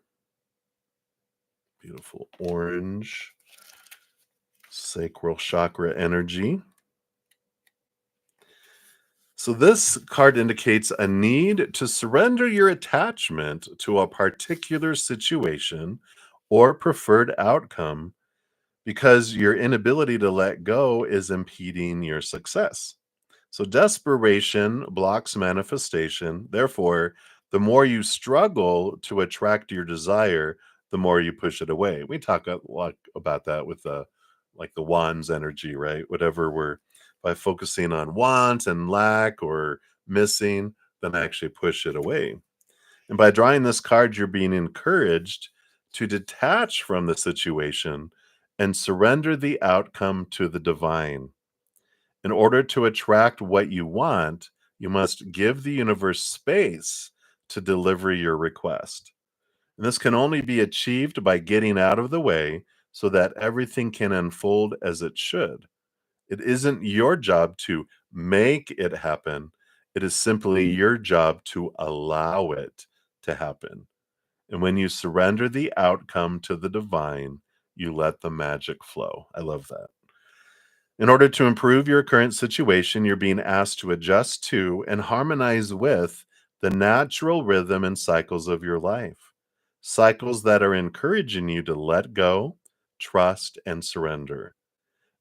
Beautiful orange, sacral chakra energy. So this card indicates a need to surrender your attachment to a particular situation or preferred outcome because your inability to let go is impeding your success. So desperation blocks manifestation. Therefore, the more you struggle to attract your desire, the more you push it away. We talk a lot about that with the like the wands energy, right? Whatever we're by focusing on want and lack or missing, then I actually push it away. And by drawing this card, you're being encouraged to detach from the situation and surrender the outcome to the divine. In order to attract what you want, you must give the universe space to deliver your request. And this can only be achieved by getting out of the way so that everything can unfold as it should. It isn't your job to make it happen. It is simply your job to allow it to happen. And when you surrender the outcome to the divine, you let the magic flow. I love that. In order to improve your current situation, you're being asked to adjust to and harmonize with the natural rhythm and cycles of your life. Cycles that are encouraging you to let go, trust, and surrender.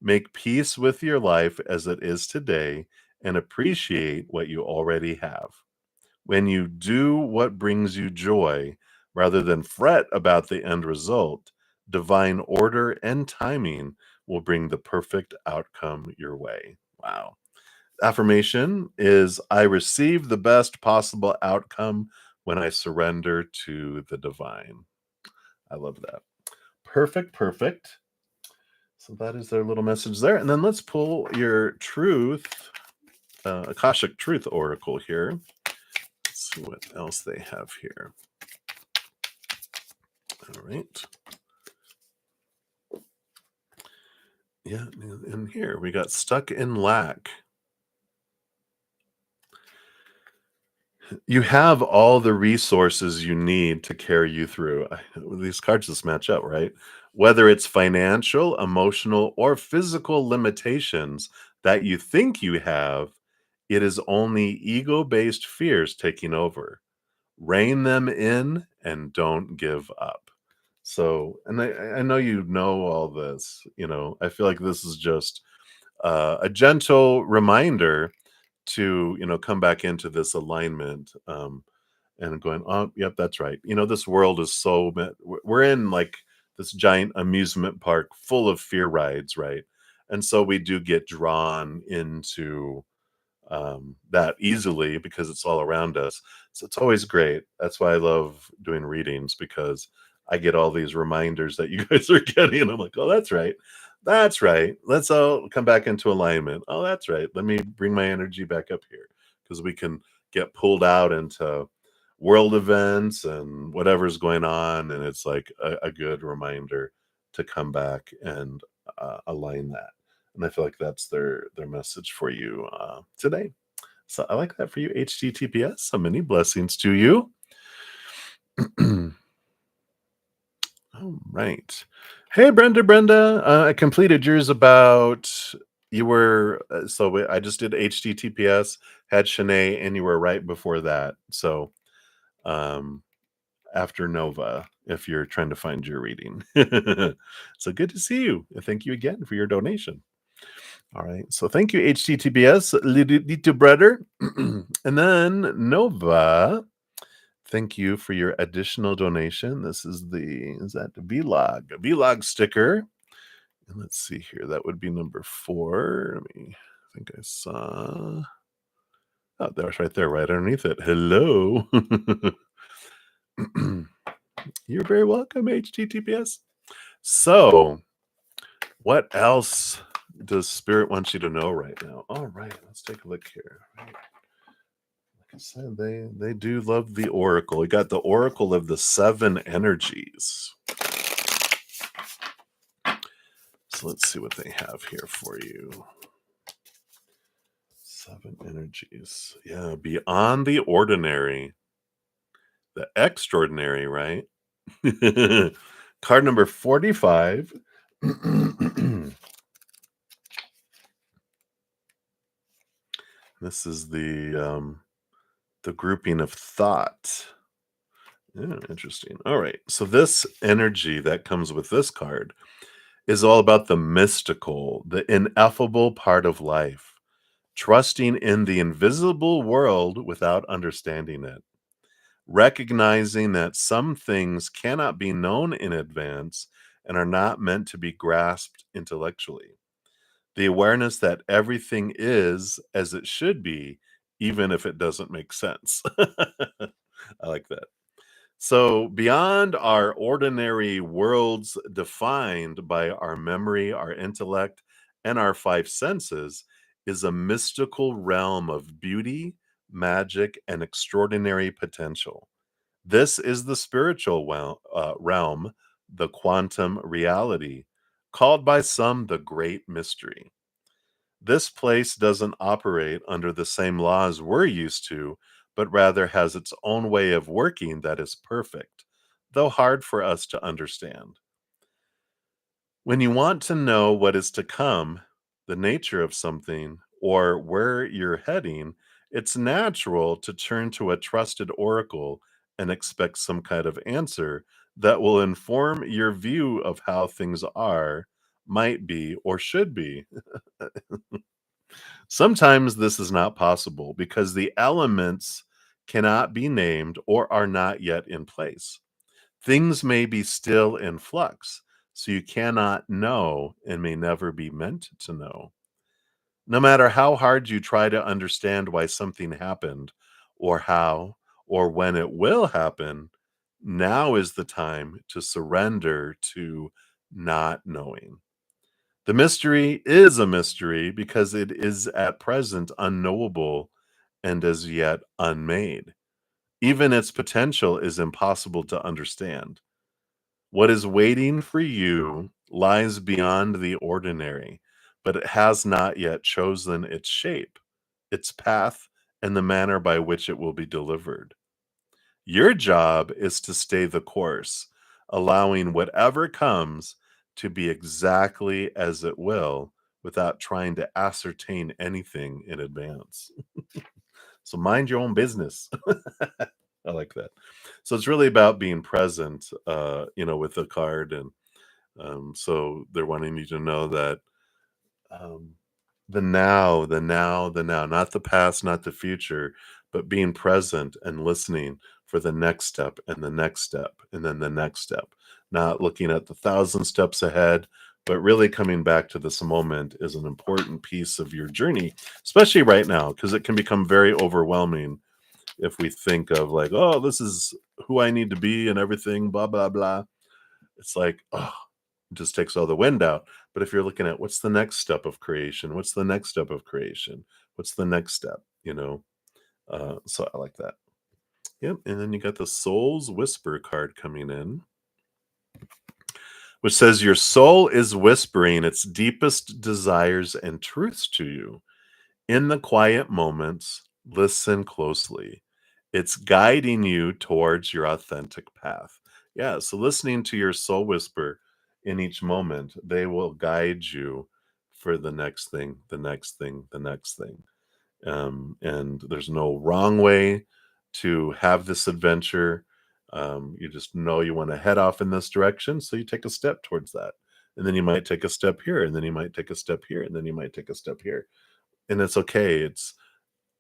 Make peace with your life as it is today and appreciate what you already have. When you do what brings you joy rather than fret about the end result, divine order and timing will bring the perfect outcome your way. Wow. Affirmation is I receive the best possible outcome when I surrender to the divine. I love that. Perfect, perfect. So that is their little message there. And then let's pull your truth, Akashic Truth Oracle here. Let's see what else they have here. All right. Yeah, and here we got stuck in lack. You have all the resources you need to carry you through. These cards just match up, right? Whether it's financial, emotional, or physical limitations that you think you have, it is only ego based fears taking over. Rein them in and don't give up. So, and I know you know all this, I feel like this is just a gentle reminder to, come back into this alignment, and going, oh, yep, that's right. This world is we're in like this giant amusement park full of fear rides, right? And so we do get drawn into that easily because it's all around us. So it's always great. That's why I love doing readings because I get all these reminders that you guys are getting. And I'm like, oh, that's right. That's right. Let's all come back into alignment. Oh, that's right. Let me bring my energy back up here because we can get pulled out into world events and whatever's going on. And it's like a good reminder to come back and align that. And I feel like that's their message for you today. So I like that for you, HTTPS. So many blessings to you. All right. Hey, Brenda. I completed yours about you were I just did HTTPS, had Shanae, and you were right before that. So after Nova, if you're trying to find your reading. So good to see you. Thank you again for your donation. All right. So thank you, HTTPS, little brother. And then Nova, thank you for your additional donation. This is that vlog sticker. And let's see here. That would be number 4. I think I saw. Oh, there's right there, right underneath it. Hello. You're very welcome, HTTPS. So, what else does Spirit want you to know right now? All right, let's take a look here. Like I said, they do love the Oracle. You got the Oracle of the 7 energies. So let's see what they have here for you. 7 energies. Yeah, beyond the ordinary. The extraordinary, right? Card number 45. This is the grouping of thought. Yeah, interesting. All right. So this energy that comes with this card is all about the mystical, the ineffable part of life, trusting in the invisible world without understanding it. recognizing that some things cannot be known in advance and are not meant to be grasped intellectually. The awareness that everything is as it should be, even if it doesn't make sense. I like that. So, beyond our ordinary worlds defined by our memory, our intellect, and our five senses, is a mystical realm of beauty, magic, and extraordinary potential. This is the spiritual realm, the quantum reality, called by some the great mystery. This place doesn't operate under the same laws we're used to, but rather has its own way of working that is perfect, though hard for us to understand. When you want to know what is to come, the nature of something, or where you're heading, it's natural to turn to a trusted oracle and expect some kind of answer that will inform your view of how things are, might be, or should be. Sometimes this is not possible because the elements cannot be named or are not yet in place. Things may be still in flux, so you cannot know and may never be meant to know. No matter how hard you try to understand why something happened, or how, or when it will happen, now is the time to surrender to not knowing. The mystery is a mystery because it is at present unknowable and as yet unmade. Even its potential is impossible to understand. What is waiting for you lies beyond the ordinary, but it has not yet chosen its shape, its path, and the manner by which it will be delivered. Your job is to stay the course, allowing whatever comes to be exactly as it will without trying to ascertain anything in advance. So mind your own business. I like that. So it's really about being present, with the card, and so they're wanting you to know that um, the now, not the past, not the future, but being present and listening for the next step and the next step and then the next step, not looking at the thousand steps ahead, but really coming back to this moment is an important piece of your journey, especially right now, because it can become very overwhelming if we think of like, oh, this is who I need to be and everything, blah, blah, blah. It's like, oh, it just takes all the wind out. But if you're looking at what's the next step of creation, what's the next step of creation, what's the next step, so I like that. Yep. And then you got the Soul's Whisper card coming in, which says your soul is whispering its deepest desires and truths to you. In the quiet moments, listen closely. It's guiding you towards your authentic path. Yeah, so listening to your soul whisper in each moment, they will guide you for the next thing, the next thing, the next thing. And there's no wrong way to have this adventure. You just know you want to head off in this direction, so you take a step towards that. And then you might take a step here, and then you might take a step here, and then you might take a step here, and it's okay. It's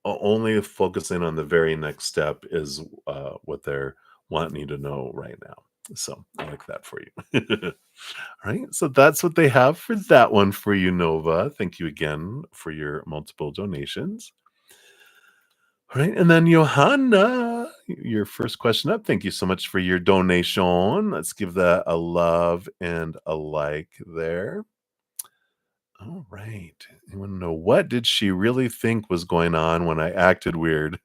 only focusing on the very next step is what they're wanting you to know right now. So I like that for you. All right. So that's what they have for that one for you, Nova. Thank you again for your multiple donations. All right. And then Johanna, your first question up. Thank you so much for your donation. Let's give that a love and a like there. All right. You want to know, what did she really think was going on when I acted weird?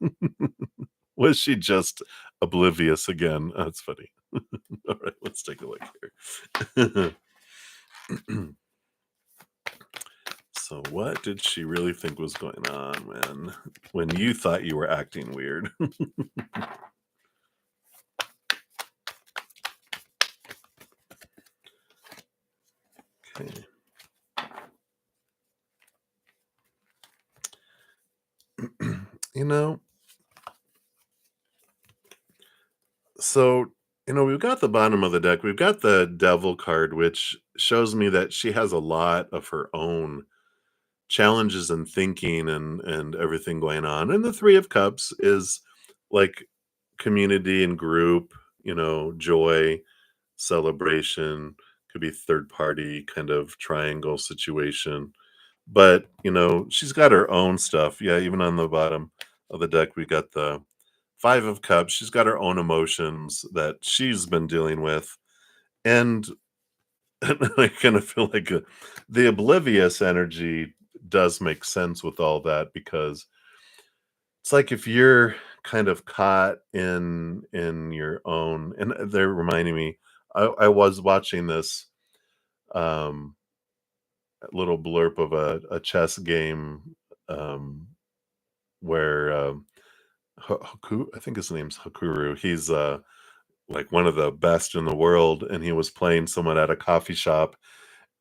Was she just oblivious again? That's funny. All right, let's take a look here. So, what did she really think was going on when you thought you were acting weird? Okay. you know, so we've got the bottom of the deck. We've got the Devil card, which shows me that she has a lot of her own challenges and thinking and everything going on. And the Three of Cups is like community and group, joy, celebration, could be third party kind of triangle situation. But, she's got her own stuff. Yeah, even on the bottom of the deck, we got the 5 of Cups. She's got her own emotions that she's been dealing with. And I kind of feel like the oblivious energy does make sense with all that because it's like if you're kind of caught in your own, and they're reminding me, I was watching this um little blurb of a chess game um where I think his name's Hakuru. He's like one of the best in the world, and he was playing someone at a coffee shop.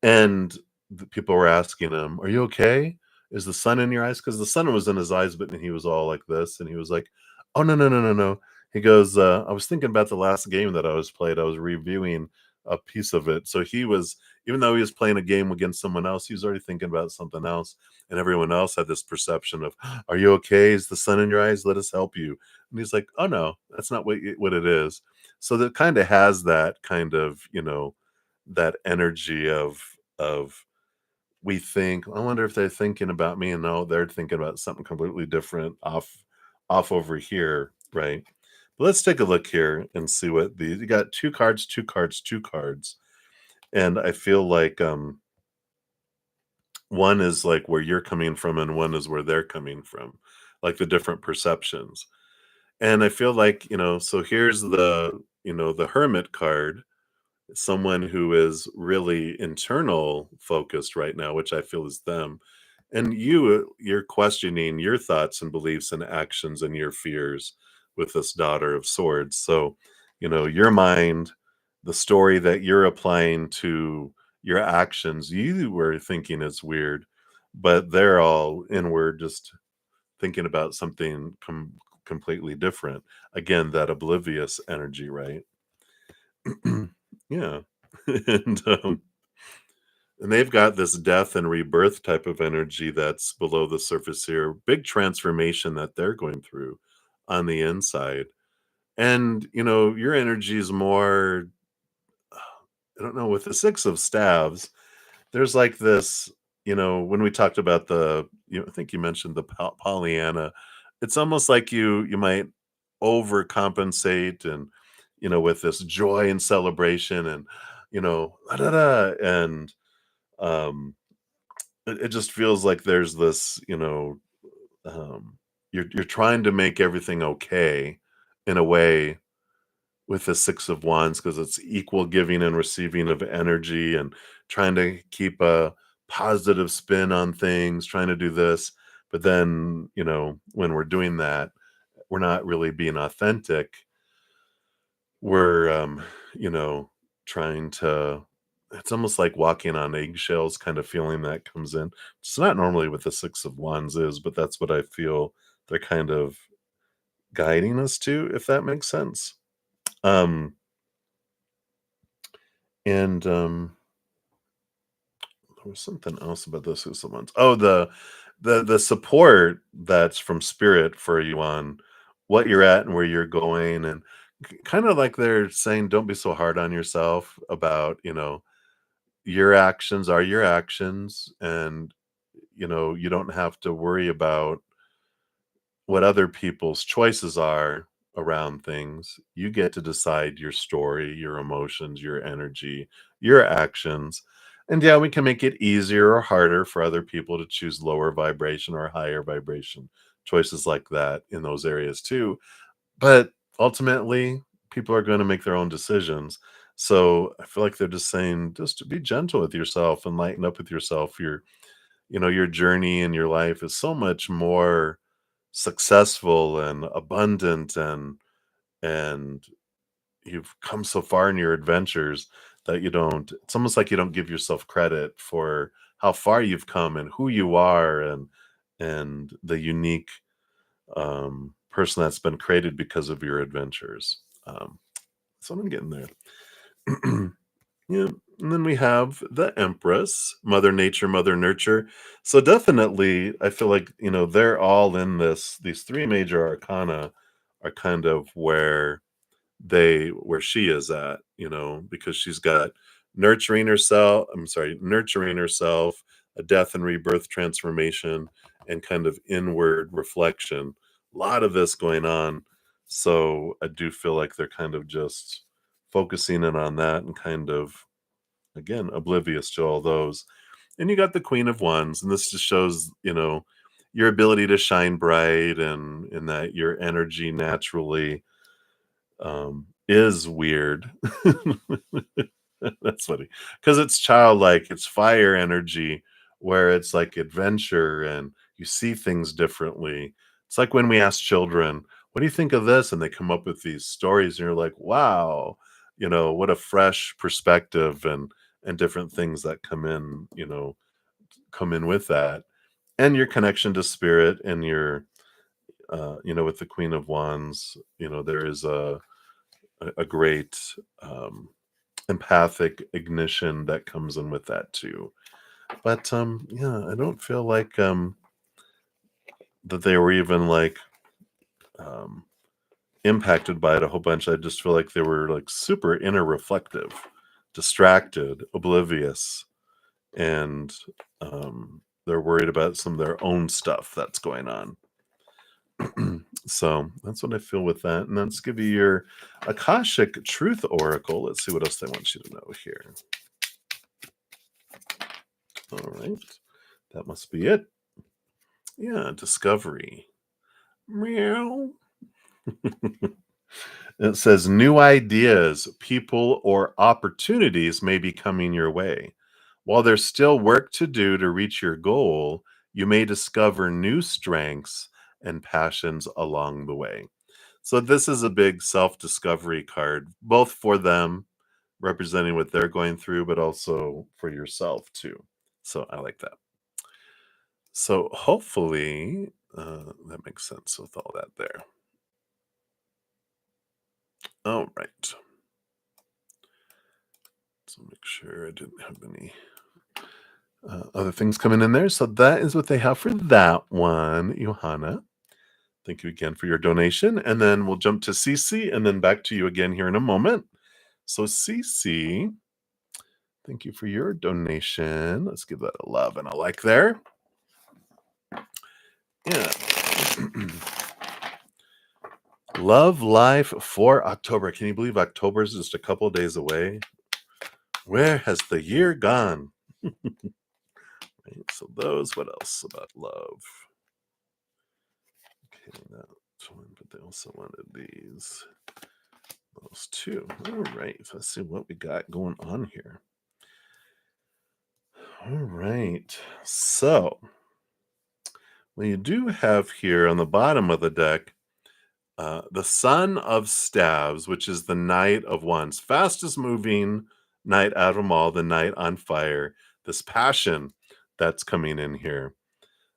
And the people were asking him, "Are you okay? Is the sun in your eyes?" Because the sun was in his eyes, but he was all like this, and he was like, "Oh, no, no, no, no, no." He goes, "I was thinking about the last game that I was played. I was reviewing a piece of it." So he was, even though he was playing a game against someone else, he was already thinking about something else, and everyone else had this perception of, "Are you okay? Is the sun in your eyes? Let us help you." And he's like, "Oh no, that's not what it is." So that kind of has that kind of, that energy of we think, I wonder if they're thinking about me, and no, they're thinking about something completely different off over here, right? But let's take a look here and see what these, you got two cards, two cards, two cards. And I feel like one is like where you're coming from and one is where they're coming from, like the different perceptions. And I feel like, so here's the Hermit card, someone who is really internal focused right now, which I feel is them. And you're questioning your thoughts and beliefs and actions and your fears with this Daughter of Swords. So, your mind, the story that you're applying to your actions, you were thinking is weird, but they're all inward, just thinking about something completely different. Again, that oblivious energy, right? Yeah. And, and they've got this death and rebirth type of energy that's below the surface here. Big transformation that they're going through on the inside. And, your energy is more, I don't know, with the 6 of staves, there's like this, when we talked about I think you mentioned the Pollyanna, it's almost like you might overcompensate and, with this joy and celebration and, da, da, da, and um, it just feels like there's this, you're trying to make everything okay in a way with the 6 of wands because it's equal giving and receiving of energy and trying to keep a positive spin on things, trying to do this. But then, when we're doing that, we're not really being authentic. We're, you know, trying to, it's almost like walking on eggshells kind of feeling that comes in. It's not normally what the 6 of wands is, but that's what I feel they're kind of guiding us to, if that makes sense. Um, and there was something else about this who's the ones. Oh, the support that's from spirit for you on what you're at and where you're going, and kind of like they're saying, don't be so hard on yourself about, your actions are your actions, and you don't have to worry about what other people's choices are around things. You get to decide your story, your emotions, your energy, your actions. And yeah, we can make it easier or harder for other people to choose lower vibration or higher vibration choices like that in those areas too. But ultimately, people are going to make their own decisions. So I feel like they're just saying, just to be gentle with yourself and lighten up with yourself. Your journey in your life is so much more successful and abundant, and you've come so far in your adventures that you don't, it's almost like you don't give yourself credit for how far you've come and who you are, and the unique person that's been created because of your adventures. So I'm getting there. Yeah, and then we have the Empress, Mother Nature, Mother Nurture. So definitely, I feel like, they're all in this. These three major arcana are kind of where she is at, because she's got nurturing herself, a death and rebirth transformation, and kind of inward reflection. A lot of this going on. So I do feel like they're kind of just focusing in on that and kind of, again, oblivious to all those. And you got the Queen of Wands, and this just shows, your ability to shine bright and in that your energy naturally is weird. That's funny because it's childlike, it's fire energy where it's like adventure and you see things differently. It's like when we ask children, "What do you think of this?" And they come up with these stories, and you're like, "Wow, what a fresh perspective and different things that come in with that." And your connection to spirit and your with the Queen of Wands, there is a great empathic ignition that comes in with that too. But yeah, I don't feel like that they were even like um impacted by it a whole bunch. I just feel like they were like super inner reflective, distracted, oblivious, and they're worried about some of their own stuff that's going on. So that's what I feel with that. And let's give you your Akashic Truth Oracle. Let's see what else they want you to know here. All right. That must be it. Yeah, discovery. Meow. It says new ideas, people, or opportunities may be coming your way. While there's still work to do to reach your goal, you may discover new strengths and passions along the way. So this is a big self-discovery card, both for them, representing what they're going through, but also for yourself too. So I like that. So hopefully that makes sense with all that there. All right. So make sure I didn't have any other things coming in there. So that is what they have for that one, Johanna. Thank you again for your donation. And then we'll jump to Cece and then back to you again here in a moment. So Cece, thank you for your donation. Let's give that a love and a like there. Yeah. Love life for October. Can you believe October is just a couple of days away? Where has the year gone? Right, so those, what else about love? Okay, that one, but they also wanted these. Those two. All right, so let's see what we got going on here. All right, so what you do have here on the bottom of the deck, the Son of Staves, which is the Knight of Wands, fastest moving knight out of them all, the Knight on Fire, this passion that's coming in here.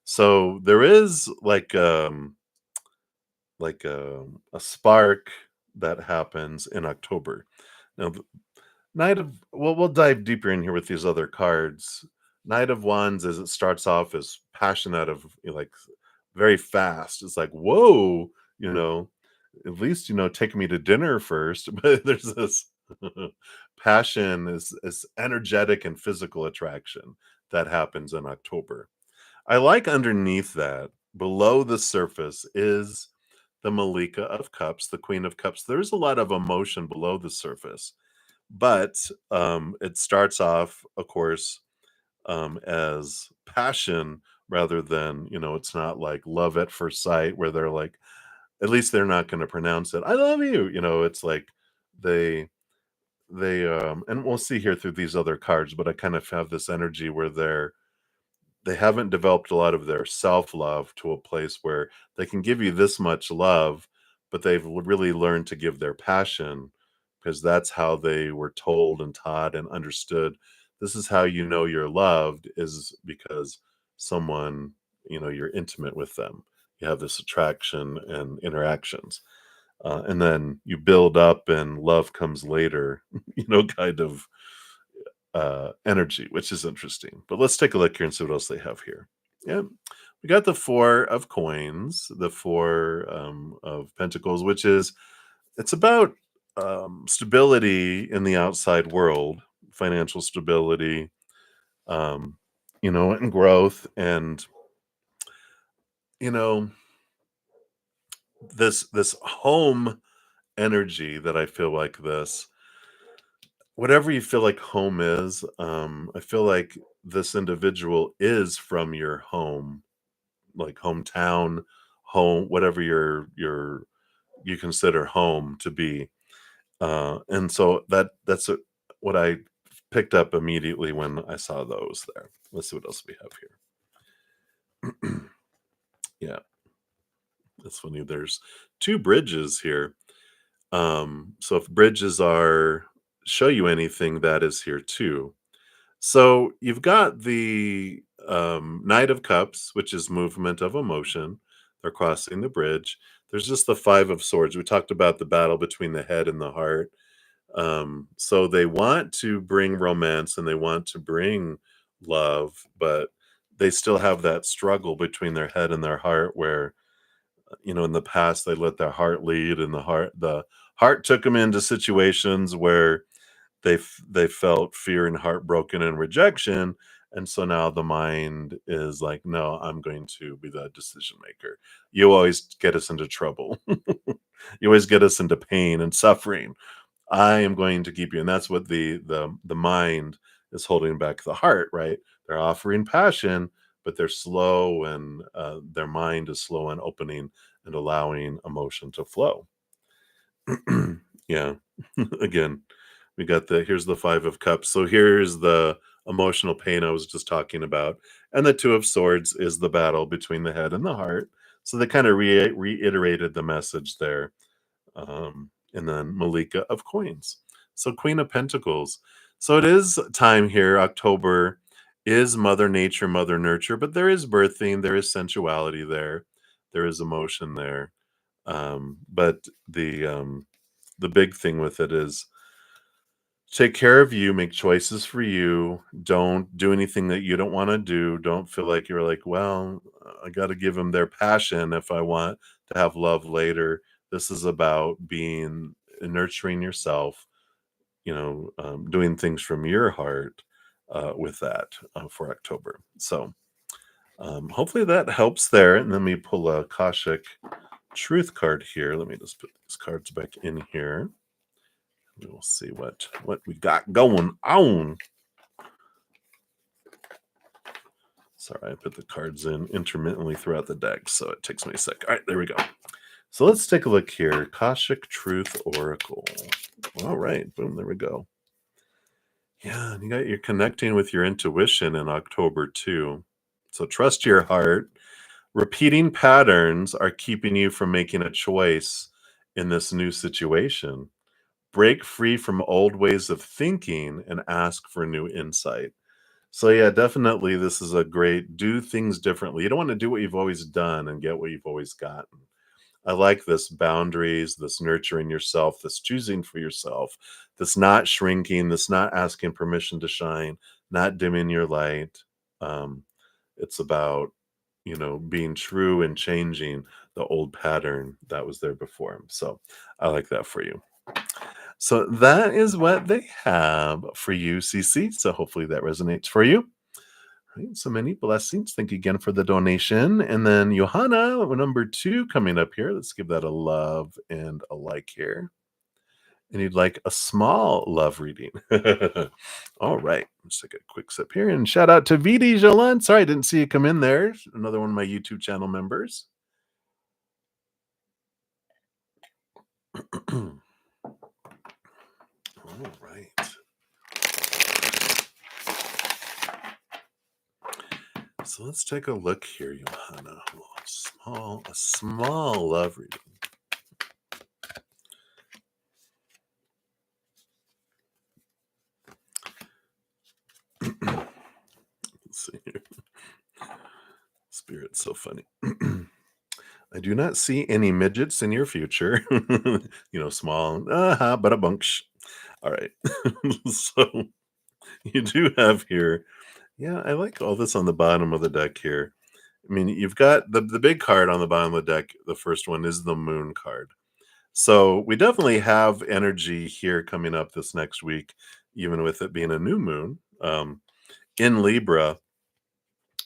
So there is a spark that happens in October. Now, Knight of well, we'll dive deeper in here with these other cards. Knight of Wands, as it starts off, as passion out of like very fast. It's like, whoa, you know, at least take me to dinner first. But there's this passion is energetic and physical attraction that happens in October. I like underneath that, below the surface, is the Malika of Cups, the Queen of Cups. There's a lot of emotion below the surface, but it starts off, of course, as passion rather than, it's not like love at first sight where they're like, at least they're not going to pronounce it, I love you. It's like they, and we'll see here through these other cards, but I kind of have this energy where they haven't developed a lot of their self-love to a place where they can give you this much love, but they've really learned to give their passion because that's how they were told and taught and understood. This is how you know you're loved is because someone, you're intimate with them. You have this attraction and interactions. And then you build up and love comes later, kind of energy, which is interesting. But let's take a look here and see what else they have here. Yeah, We got the Four of Coins, the Four of Pentacles, which is it's about stability in the outside world, financial stability, um, and growth, and you know, this home energy that I feel like this. Whatever you feel like home is, I feel like this individual is from your home, like hometown, home, whatever you consider home to be. And so what I picked up immediately when I saw those there. Let's see what else we have here. Yeah, that's funny. There's two bridges here. So if bridges are show you anything, that is here too. So you've got the Knight of Cups, which is movement of emotion. They're crossing the bridge. There's just the Five of Swords. We talked about the battle between the head and the heart. So they want to bring romance and they want to bring love, but they still have that struggle between their head and their heart where, in the past they let their heart lead and the heart took them into situations where they felt fear and heartbroken and rejection, and so now the mind is like, "No, I'm going to be the decision maker. You always get us into trouble. You always get us into pain and suffering. I am going to keep you." And that's what the mind is holding back the heart, right? They're offering passion, but they're slow and their mind is slow on opening and allowing emotion to flow. Yeah. Again, we got here's the Five of Cups. So here's the emotional pain I was just talking about. And the Two of Swords is the battle between the head and the heart. So they kind of reiterated the message there. And then Malika of Coins. So Queen of Pentacles. So it is time here. October is Mother Nature, Mother Nurture, but there is birthing, there is sensuality there is emotion there. But the big thing with it is take care of you, make choices for you. Don't do anything that you don't want to do. Don't feel like you're like, well, I got to give them their passion if I want to have love later. This is about being nurturing yourself, doing things from your heart with that for October. So hopefully that helps there. And then we pull a Kashik Truth card here. Let me just put these cards back in here. We will see what we got going on. Sorry, I put the cards in intermittently throughout the deck, so it takes me a sec. All right, there we go. So let's take a look here. Kashik Truth Oracle. All right, boom, there we go. Yeah, you're connecting with your intuition in October too. So trust your heart. Repeating patterns are keeping you from making a choice in this new situation. Break free from old ways of thinking and ask for new insight. So yeah, definitely this is a great do things differently. You don't want to do what you've always done and get what you've always gotten. I like this boundaries, this nurturing yourself, this choosing for yourself, this not shrinking, this not asking permission to shine, not dimming your light. Um, it's about, being true and changing the old pattern that was there before. So I like that for you. So that is what they have for you, CC. So hopefully that resonates for you. Right, so many blessings. Thank you again for the donation. And then Johanna, number 2 coming up here. Let's give that a love and a like here. And you'd like a small love reading. All right. Let's take a quick sip here. And shout out to Vidi Jalan. Sorry, I didn't see you come in there. Another one of my YouTube channel members. All right. So let's take a look here, Johanna. A small love reading. Let's see here. Spirit's so funny. I do not see any midgets in your future. Small, but a bunch. All right. So you do have here. Yeah, I like all this on the bottom of the deck here. I mean, you've got the big card on the bottom of the deck. The first one is the moon card. So we definitely have energy here coming up this next week, even with it being a new moon in Libra.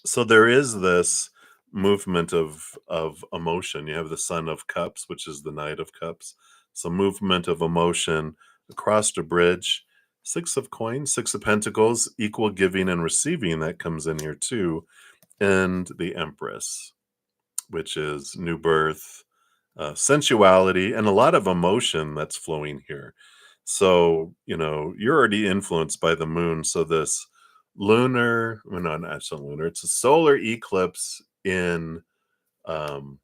So there is this movement of emotion. You have the Sun of Cups, which is the Knight of Cups. So movement of emotion across the bridge. Six of Coins, Six of Pentacles, equal giving and receiving that comes in here too, and the Empress, which is new birth, sensuality, and a lot of emotion that's flowing here. So, you're already influenced by the moon. So, this lunar, well, no, not so lunar, it's a solar eclipse in um,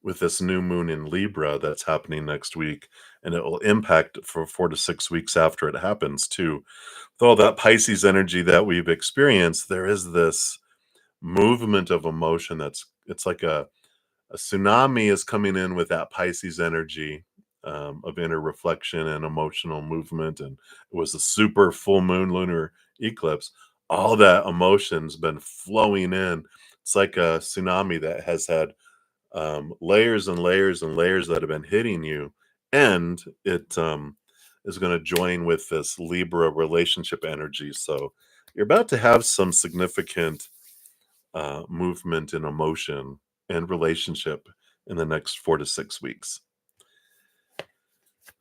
with this new moon in Libra that's happening next week. And it will impact for 4 to 6 weeks after it happens, too. With all that Pisces energy that we've experienced, there is this movement of emotion it's like a tsunami is coming in with that Pisces energy of inner reflection and emotional movement. And it was a super full moon lunar eclipse. All that emotion's been flowing in. It's like a tsunami that has had layers and layers and layers that have been hitting you. And it is going to join with this Libra relationship energy. So you're about to have some significant movement and emotion and relationship in the next 4 to 6 weeks.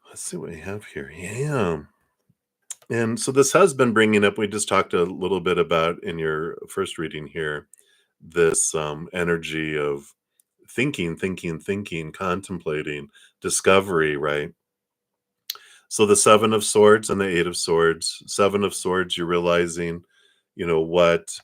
Let's see what we have here. Yeah. And so this has been bringing up, we just talked a little bit about in your first reading here, this energy of thinking, contemplating, discovery, right? So the Seven of Swords and the Eight of Swords. Seven of Swords, you're realizing, what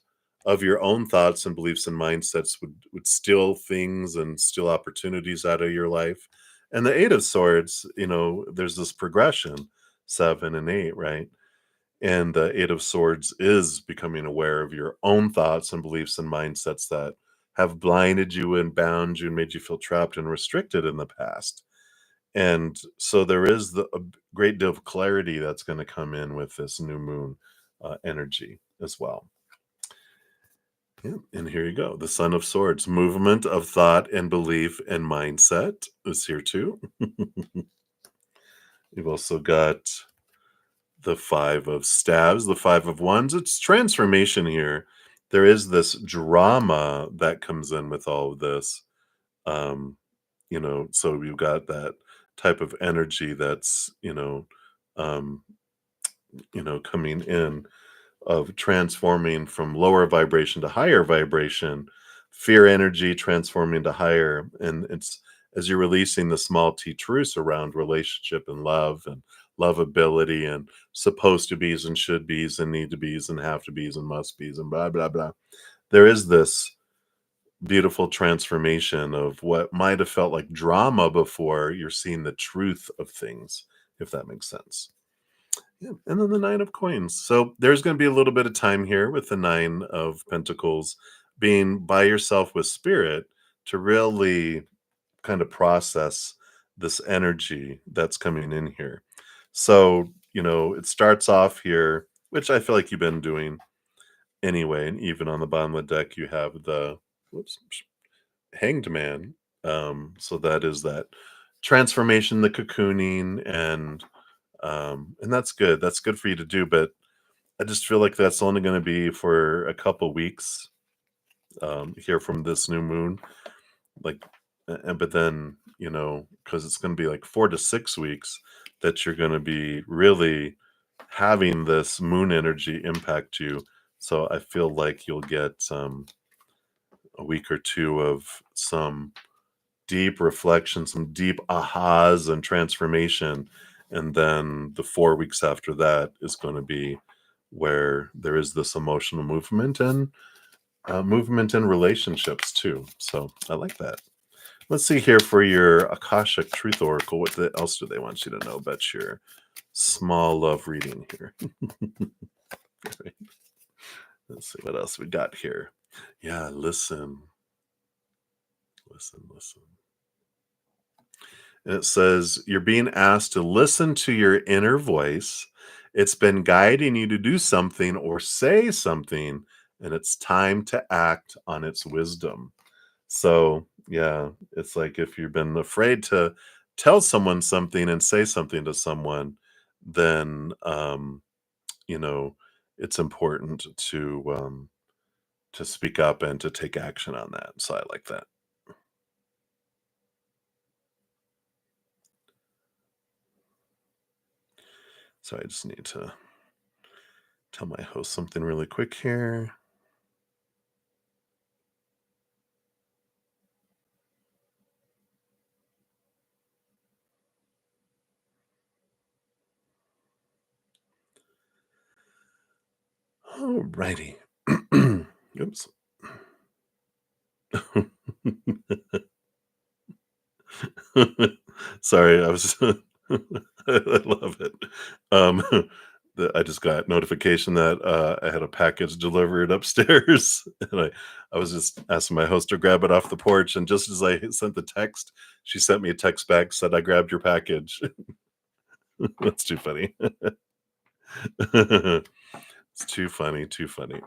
of your own thoughts and beliefs and mindsets would steal things and steal opportunities out of your life. And the Eight of Swords, there's this progression, seven and eight, right? And the Eight of Swords is becoming aware of your own thoughts and beliefs and mindsets that have blinded you and bound you and made you feel trapped and restricted in the past. And so there is a great deal of clarity that's going to come in with this new moon energy as well. Yeah, and here you go. The Son of Swords, movement of thought and belief and mindset is here too. You've also got the Five of Staves, the Five of Wands. It's transformation here. There is this drama that comes in with all of this. Um, so you've got that type of energy that's, um, coming in of transforming from lower vibration to higher vibration, fear energy transforming to higher. And it's as you're releasing the small t truths around relationship and love and lovability and supposed to be's and should be's and need to be's and have to be's and must be's and blah, blah, blah. There is this beautiful transformation of what might have felt like drama before. You're seeing the truth of things, if that makes sense. Yeah, and then the Nine of Coins. So there's going to be a little bit of time here with the Nine of Pentacles being by yourself with spirit to really kind of process this energy that's coming in here. So, it starts off here, which I feel like you've been doing anyway. And even on the bottom of the deck, you have the whoops, Hanged Man. So that is that transformation, the cocooning, and that's good. That's good for you to do, but I just feel like that's only going to be for a couple weeks here from this new moon. Like, but then because it's going to be like 4 to 6 weeks that you're going to be really having this moon energy impact you. So I feel like you'll get a week or two of some deep reflection, some deep ahas and transformation. And then the 4 weeks after that is going to be where there is this emotional movement and movement in relationships too. So I like that. Let's see here for your Akashic Truth Oracle. What else do they want you to know about your small love reading here? Right. Let's see what else we got here. Yeah, listen. Listen. And it says, you're being asked to listen to your inner voice. It's been guiding you to do something or say something and it's time to act on its wisdom. So, yeah, it's like if you've been afraid to tell someone something and say something to someone, then, you know, it's important to speak up and to take action on that. So I like that. So I just need to tell my host something really quick here. All righty. Oops. Sorry, I was I love it. Um, I just got notification that, I had a package delivered upstairs, and I was just asking my host to grab it off the porch, and just as I sent the text, she sent me a text back, said, "I grabbed your package." That's too funny. It's too funny, too funny.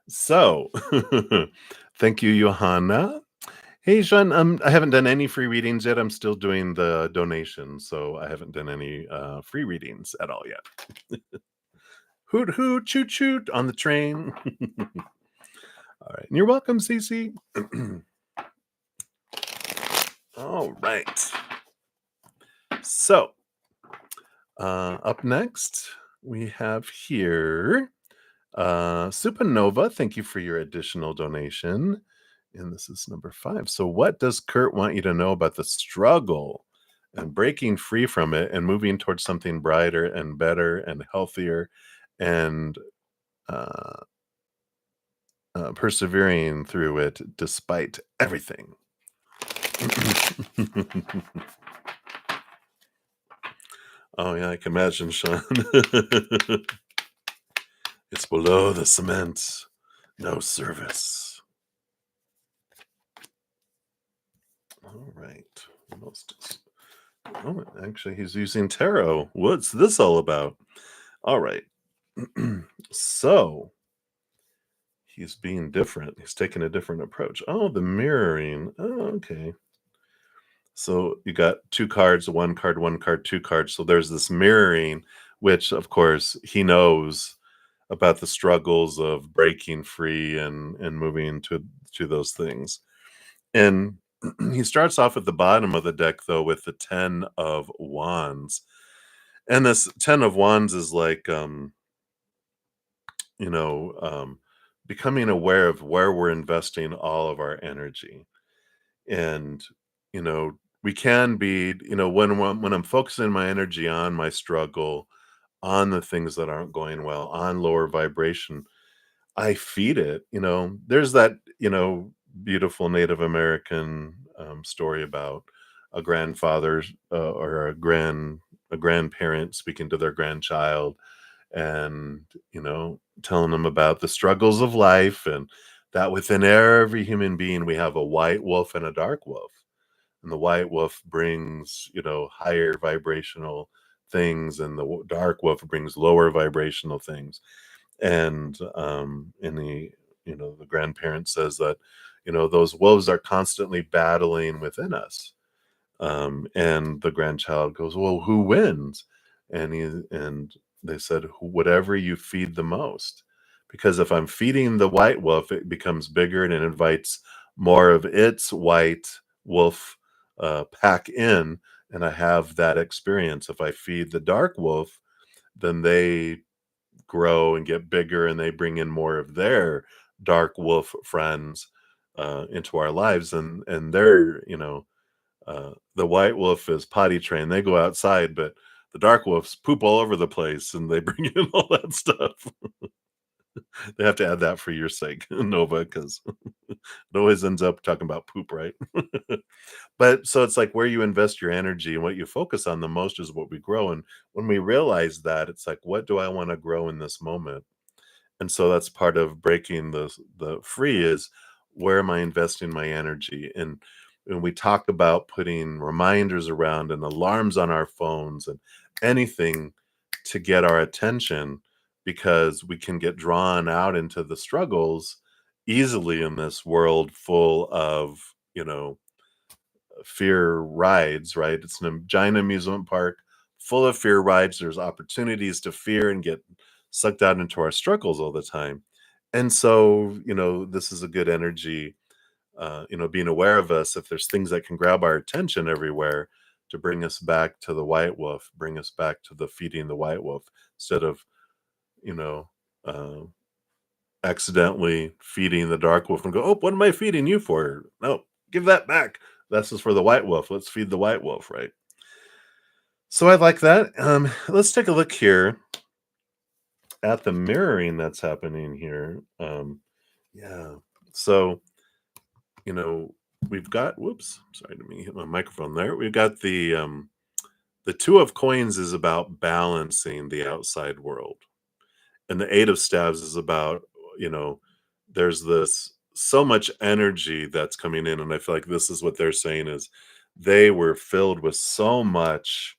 So, thank you, Johanna. Hey, Sean, I haven't done any free readings yet. I'm still doing the donation, so I haven't done any free readings at all yet. Hoot hoot, choot choot on the train. All right, and you're welcome, Cece. All right. So, up next we have here Supernova. Thank you for your additional donation. And this is number 5. So, what does Kurt want you to know about the struggle and breaking free from it and moving towards something brighter and better and healthier and uh, persevering through it despite everything? Oh, yeah, I can imagine, Sean. It's below the cement. No service. All right. Most. Oh, actually, he's using tarot. What's this all about? All right. So he's being different. He's taking a different approach. Oh, the mirroring. Oh, okay. So you got 2 cards, 1 card, 1 card, 2 cards. So there's this mirroring, which of course he knows about the struggles of breaking free and moving to those things. And he starts off at the bottom of the deck though with the 10 of wands. And this 10 of wands is like you know, becoming aware of where we're investing all of our energy. And, you know, we can be, when I'm focusing my energy on my struggle, on the things that aren't going well, on lower vibration, I feed it. There's that, beautiful Native American story about a grandfather or a grandparent speaking to their grandchild and telling them about the struggles of life and that within every human being we have a white wolf and a dark wolf, and the white wolf brings higher vibrational things and the dark wolf brings lower vibrational things. And in the grandparent says that those wolves are constantly battling within us. And the grandchild goes, "Well, who wins?" And they said, Whatever you feed the most." Because if I'm feeding the white wolf, it becomes bigger and it invites more of its white wolf pack in, and I have that experience. If I feed the dark wolf, then they grow and get bigger and they bring in more of their dark wolf friends into our lives, and they're the white wolf is potty trained. They go outside, but the dark wolves poop all over the place and they bring in all that stuff. They have to add that for your sake, Nova, because it always ends up talking about poop, right? But so it's like where you invest your energy and what you focus on the most is what we grow. And when we realize that, it's like, what do I want to grow in this moment? And so that's part of breaking the free is where am I investing my energy? And when we talk about putting reminders around and alarms on our phones and anything to get our attention, because we can get drawn out into the struggles easily in this world full of, fear rides, right? It's a giant amusement park full of fear rides. There's opportunities to fear and get sucked out into our struggles all the time. And so, this is a good energy, being aware of us if there's things that can grab our attention everywhere to bring us back to the white wolf, bring us back to the feeding the white wolf instead of, you know, uh, accidentally feeding the dark wolf and go, oh, what am I feeding you for? No, give that back. This is for the white wolf. Let's feed the white wolf, right? So I like that. Let's take a look here at the mirroring that's happening here. Yeah. So, you know, we've got whoops, sorry to me hit my microphone there. We've got the two of coins is about balancing the outside world. And the eight of staves is about, you know, there's this so much energy that's coming in. And I feel like this is what they're saying is they were filled with so much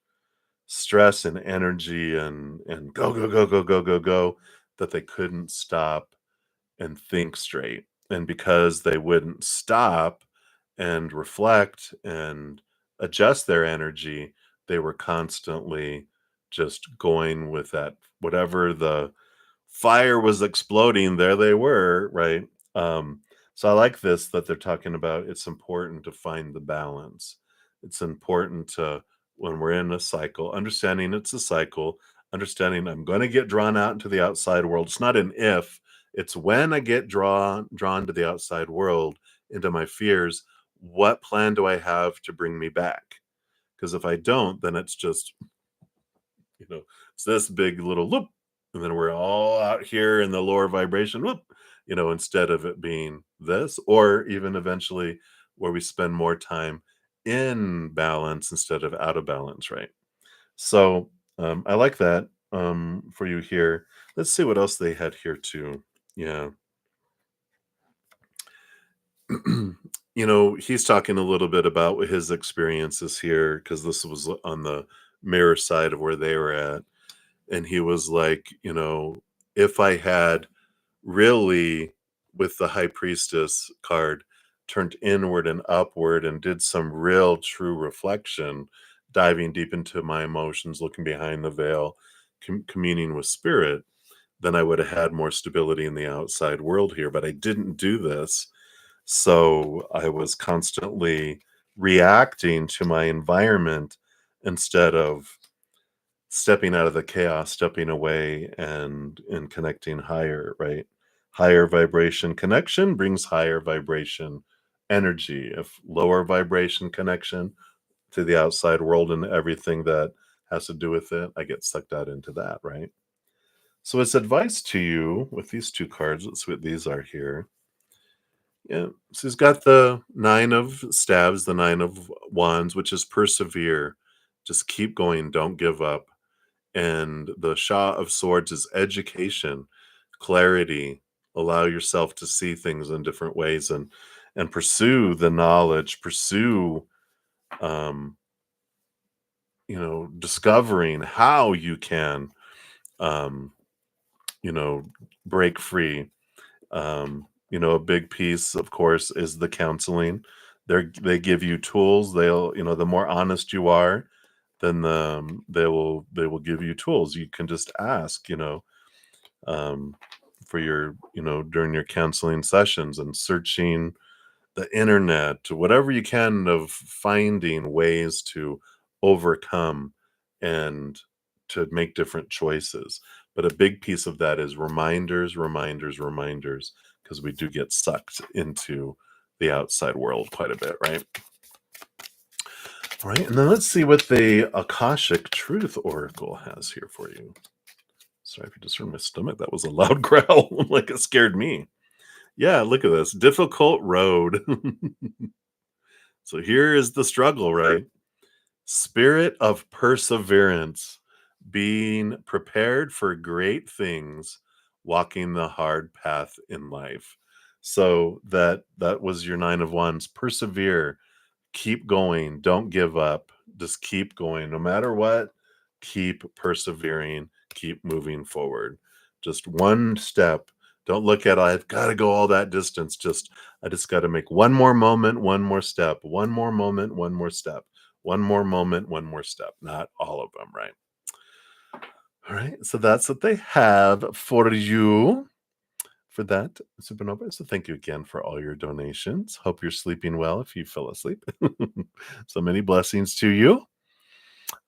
stress and energy and go, go, go, go, go, go, go that they couldn't stop and think straight. And because they wouldn't stop and reflect and adjust their energy, they were constantly just going with that whatever the fire was exploding, there they were, right? So I like this that they're talking about it's important to find the balance. It's important to when we're in a cycle, understanding it's a cycle, understanding I'm going to get drawn out into the outside world. It's not an if, it's when I get drawn to the outside world, into my fears, what plan do I have to bring me back? Because if I don't, then it's just, it's this big little loop, and then we're all out here in the lower vibration whoop, instead of it being this, or even eventually where we spend more time in balance instead of out of balance, right? So I like that for you here. Let's see what else they had here too. Yeah. He's talking a little bit about his experiences here because this was on the mirror side of where they were at. And he was like, if I had really, with the high priestess card, turned inward and upward and did some real true reflection, diving deep into my emotions, looking behind the veil, communing with spirit, then I would have had more stability in the outside world here. But I didn't do this. So I was constantly reacting to my environment instead of stepping out of the chaos, stepping away and connecting higher, right? Higher vibration connection brings higher vibration energy. If lower vibration connection to the outside world and everything that has to do with it, I get sucked out into that, right? So it's advice to you with these two cards. Let's see what these are here. Yeah. So he's got the nine of staves, the nine of wands, which is persevere. Just keep going. Don't give up. And the Shah of Swords is education, clarity, allow yourself to see things in different ways and pursue the knowledge, pursue um, discovering how you can um, you know, break free. A big piece, of course, is the counseling. They give you tools. They'll, the more honest you are, then they will give you tools. You can just ask, um, for your, during your counseling sessions and searching the internet, whatever you can of finding ways to overcome and to make different choices. But a big piece of that is reminders, reminders, reminders, because we do get sucked into the outside world quite a bit, right? All right, and then let's see what the Akashic Truth Oracle has here for you. Sorry if you just heard my stomach. That was a loud growl. Like it scared me. Yeah, look at this. Difficult road. So here is the struggle, right? Spirit of perseverance, being prepared for great things, walking the hard path in life. So that was your nine of wands. Persevere, keep going, don't give up. Just keep going no matter what. Keep persevering, keep moving forward Just one step. Don't look at, I've got to go all that distance. I just got to make one more moment, one more step, one more moment, one more step, one more moment, one more step. Not all of them, right? All right. So that's what they have for you for that, Supernova. So thank you again for all your donations. Hope you're sleeping well if you fell asleep. So many blessings to you.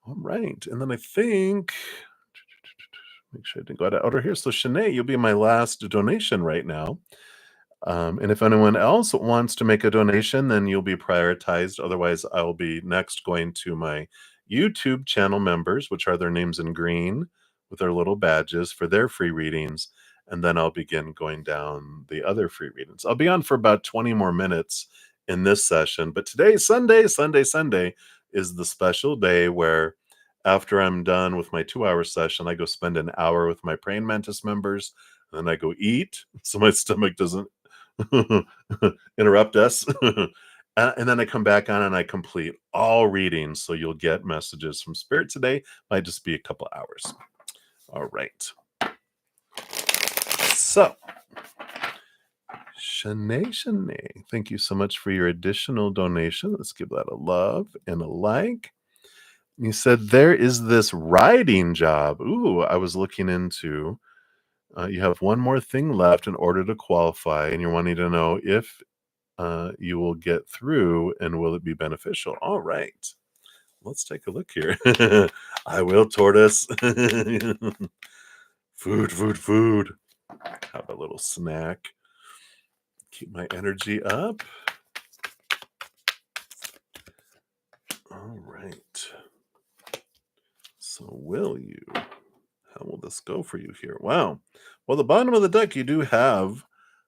All right. And then I think, make sure I didn't go out of order here. So Shanae, you'll be my last donation right now. And if anyone else wants to make a donation, then you'll be prioritized. Otherwise, I'll be next going to my YouTube channel members, which are their names in green with their little badges for their free readings. And then I'll begin going down the other free readings. I'll be on for about 20 more minutes in this session. But today, Sunday is the special day where after I'm done with my 2-hour session, I go spend an hour with my praying mantis members. And then I go eat so my stomach doesn't interrupt us. And then I come back on and I complete all readings. So you'll get messages from Spirit today. Might just be a couple hours. All right. So, Shanae, thank you so much for your additional donation. Let's give that a love and a like. You said there is this writing job. Ooh, I was looking into. You have one more thing left in order to qualify, and you're wanting to know if you will get through and will it be beneficial. All right, let's take a look here. I will, tortoise. Food. Have a little snack. Keep my energy up. All right. So will you? How will this go for you here? Wow. Well, the bottom of the deck, you do have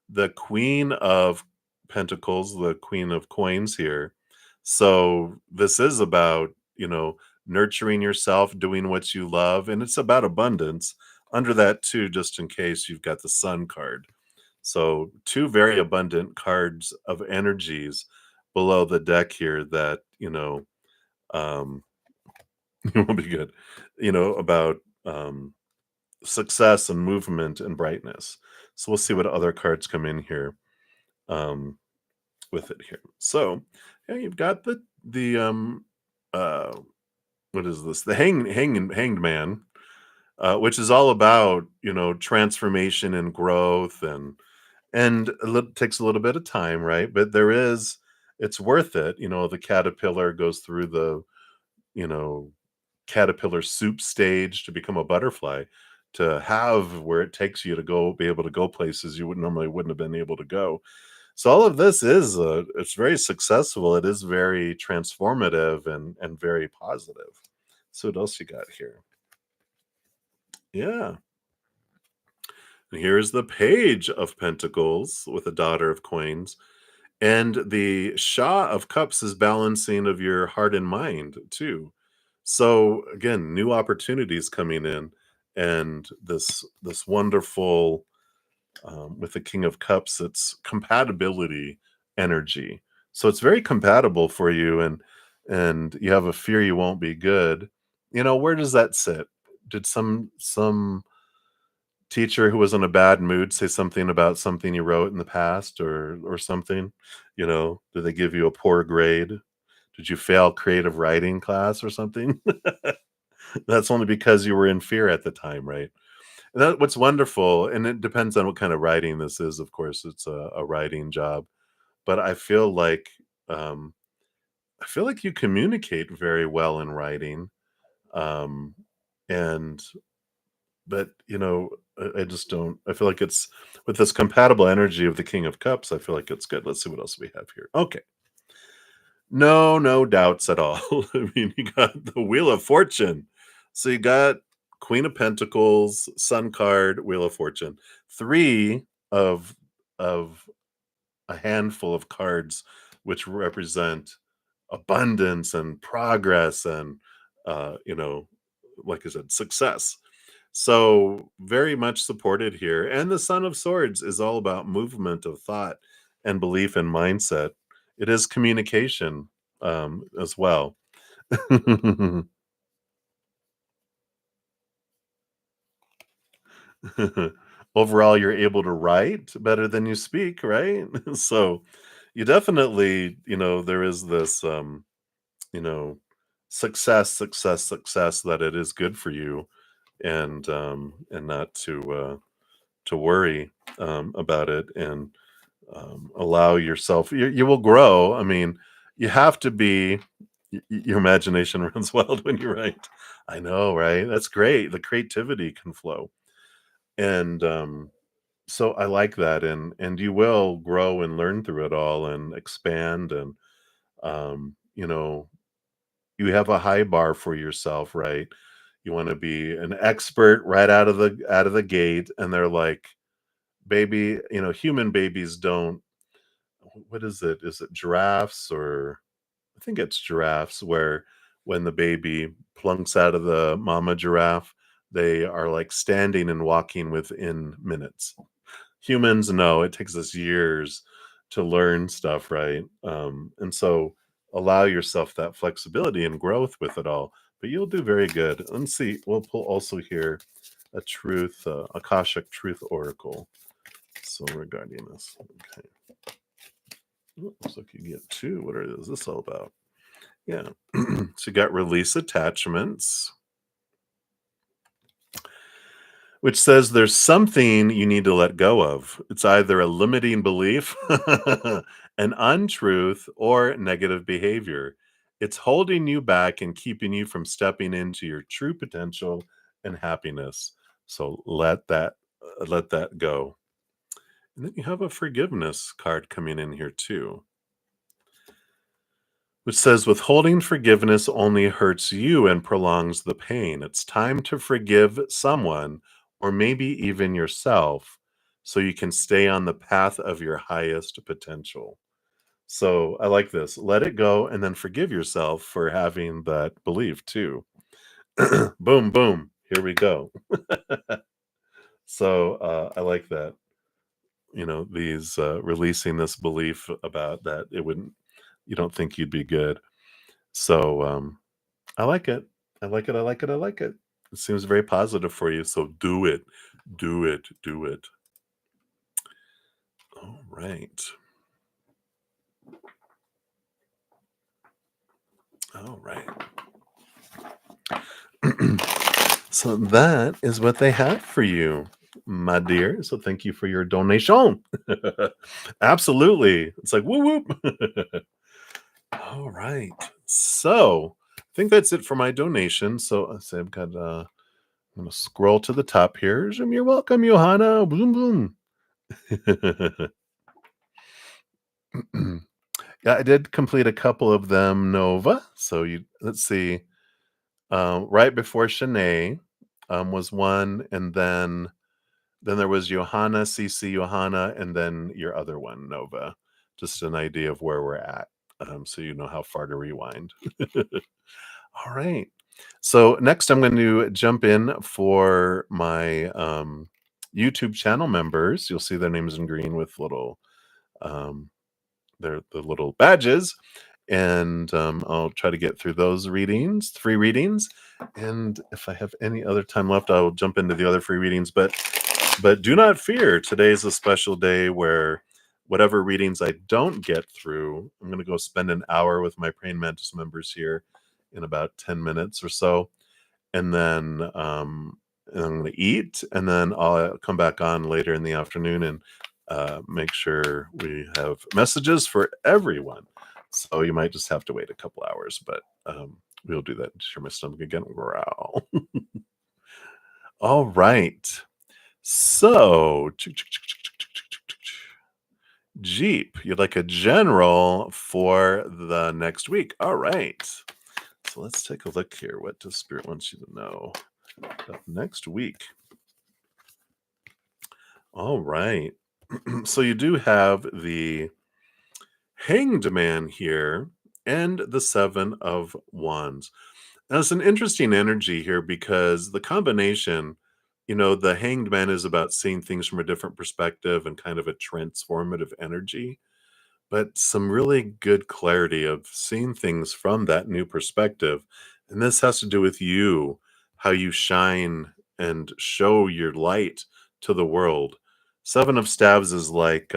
the Queen of Pentacles, the Queen of Coins here. So this is about, nurturing yourself, doing what you love, and it's about abundance. Under that, too, just in case, you've got the Sun card. So two very abundant cards of energies below the deck here that, um, will be good, about success and movement and brightness. So we'll see what other cards come in here with it here. So yeah, you've got the uh what is this? The hanged man, which is all about transformation and growth and takes a little bit of time, right? But it's worth it. The caterpillar goes through the you know caterpillar soup stage to become a butterfly, to have where it takes you to be able to go places you wouldn't have been able to go. So all of this is it's very successful. It is very transformative and very positive. So what else you got here? Yeah. And here's the Page of Pentacles with a Daughter of Coins. And the Shah of Cups is balancing of your heart and mind too. So again, new opportunities coming in, and this wonderful with the King of Cups, it's compatibility energy. So it's very compatible for you, and you have a fear you won't be good. Where does that sit? Did some teacher who was in a bad mood say something about something you wrote in the past or something? Did they give you a poor grade? Did you fail creative writing class or something? That's only because you were in fear at the time, right? And what's wonderful, and it depends on what kind of writing this is, of course, it's a writing job. But um, I feel like you communicate very well in writing. Um, and but I just don't. I feel like it's with this compatible energy of the King of Cups. I feel like it's good. Let's see what else we have here. Okay, no doubts at all. I mean, you got the Wheel of Fortune, so you got Queen of Pentacles, Sun card, Wheel of Fortune, three of of a handful of cards which represent abundance and progress and like I said, success. So very much supported here. And the Son of Swords is all about movement of thought and belief and mindset. It is communication as well. Overall, you're able to write better than you speak, right? So you definitely, there is this, you know, success that it is good for you, and not to worry about it, and allow yourself. You will grow. I mean, you have to be. Your imagination runs wild when you write. I know, right? That's great. The creativity can flow, and so I like that, and you will grow and learn through it all and expand, and um, you know, you have a high bar for yourself, right? You want to be an expert right out of the gate, and they're like, baby, human babies don't. What is it? Is it giraffes, or I think it's giraffes, where when the baby plunks out of the mama giraffe, they are like standing and walking within minutes. Humans, no, it takes us years to learn stuff, right? And so allow yourself that flexibility and growth with it all, but you'll do very good. Let's see, we'll pull also here a truth, Akashic truth oracle. So regarding this, okay. Looks like you get two. Is this all about? Yeah. So you got release attachments, which says there's something you need to let go of. It's either a limiting belief, an untruth, or negative behavior. It's holding you back and keeping you from stepping into your true potential and happiness. So let that go. And then you have a forgiveness card coming in here too, which says withholding forgiveness only hurts you and prolongs the pain. It's time to forgive someone, or maybe even yourself, so you can stay on the path of your highest potential. So I like this. Let it go and then forgive yourself for having that belief too. Boom, boom. Here we go. So I like that. These releasing this belief about that you don't think you'd be good. So I like it. I like it. I like it. I like it. It seems very positive for you. So do it. Do it. Do it. All right. All right. So that is what they have for you, my dear. So thank you for your donation. Absolutely. It's like whoop whoop. All right. So I think that's it for my donation. So I say I've got I'm gonna scroll to the top here. You're welcome, Johanna. Boom boom. Yeah, I did complete a couple of them, Nova. So let's see. Right before Shanae was one, and then there was Johanna, CC Johanna, and then your other one, Nova. Just an idea of where we're at, so you know how far to rewind. All right. So next, I'm going to jump in for my YouTube channel members. You'll see their names in green with little um, the little badges, and I'll try to get through those free readings, and if I have any other time left, I will jump into the other free readings. But do not fear. Today is a special day where whatever readings I don't get through, I'm going to go spend an hour with my Praying Mantis members here in about 10 minutes or so, and then and I'm going to eat, and then I'll come back on later in the afternoon and make sure we have messages for everyone. So you might just have to wait a couple hours, but we'll do that. Share my stomach again. Growl. All right. So, Jeep, you'd like a general for the next week. All right. So let's take a look here. What does Spirit wants you to know about next week? All right. So you do have the Hanged Man here and the Seven of Wands. Now, it's an interesting energy here because the combination, the Hanged Man is about seeing things from a different perspective and kind of a transformative energy, but some really good clarity of seeing things from that new perspective. And this has to do with you, how you shine and show your light to the world. Seven of Staves is like,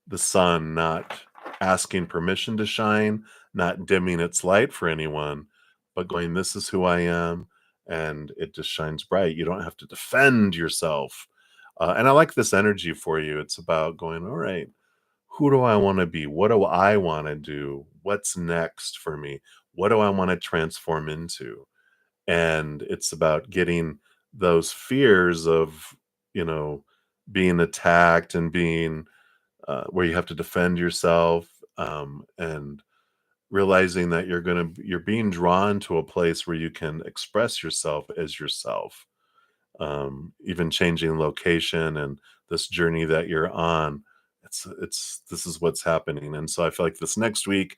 the sun not asking permission to shine, not dimming its light for anyone, but going, "This is who I am," and it just shines bright. You don't have to defend yourself. And I like this energy for you. It's about going, "All right, who do I want to be? What do I want to do? What's next for me? What do I want to transform into?" And it's about getting those fears of, you know, being attacked and being where you have to defend yourself, and realizing that you're being drawn to a place where you can express yourself as yourself, even changing location and this journey that you're on. It's this is what's happening, and so I feel like this next week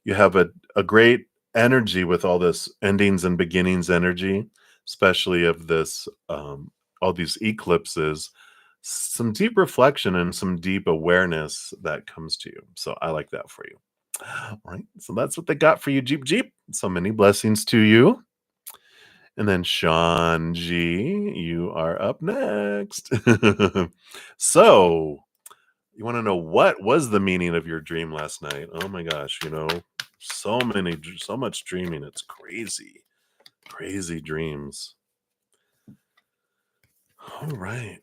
you have a great energy with all this endings and beginnings energy, especially of this, all these eclipses, some deep reflection and some deep awareness that comes to you. So I like that for you. All right. So that's what they got for you, Jeep Jeep. So many blessings to you. And then Sean G, you are up next. So you want to know what was the meaning of your dream last night? Oh my gosh, so much dreaming. It's crazy. Crazy dreams. All right.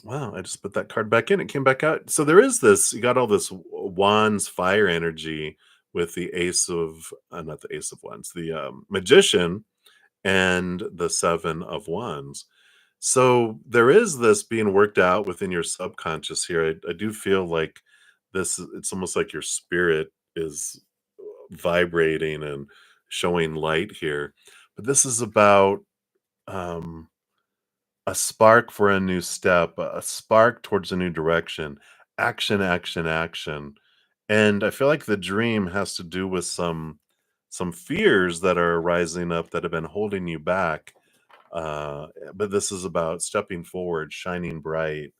Wow, I just put that card back in. It came back out. So there is this, you got all this wands fire energy with the ace of, not the ace of wands, the magician and the seven of wands. So there is this being worked out within your subconscious here. I do feel like it's almost like your spirit is vibrating and showing light here. But this is about, um, a spark for a new step, a spark towards a new direction, action, action, action. And I feel like the dream has to do with some fears that are rising up that have been holding you back. But this is about stepping forward, shining bright,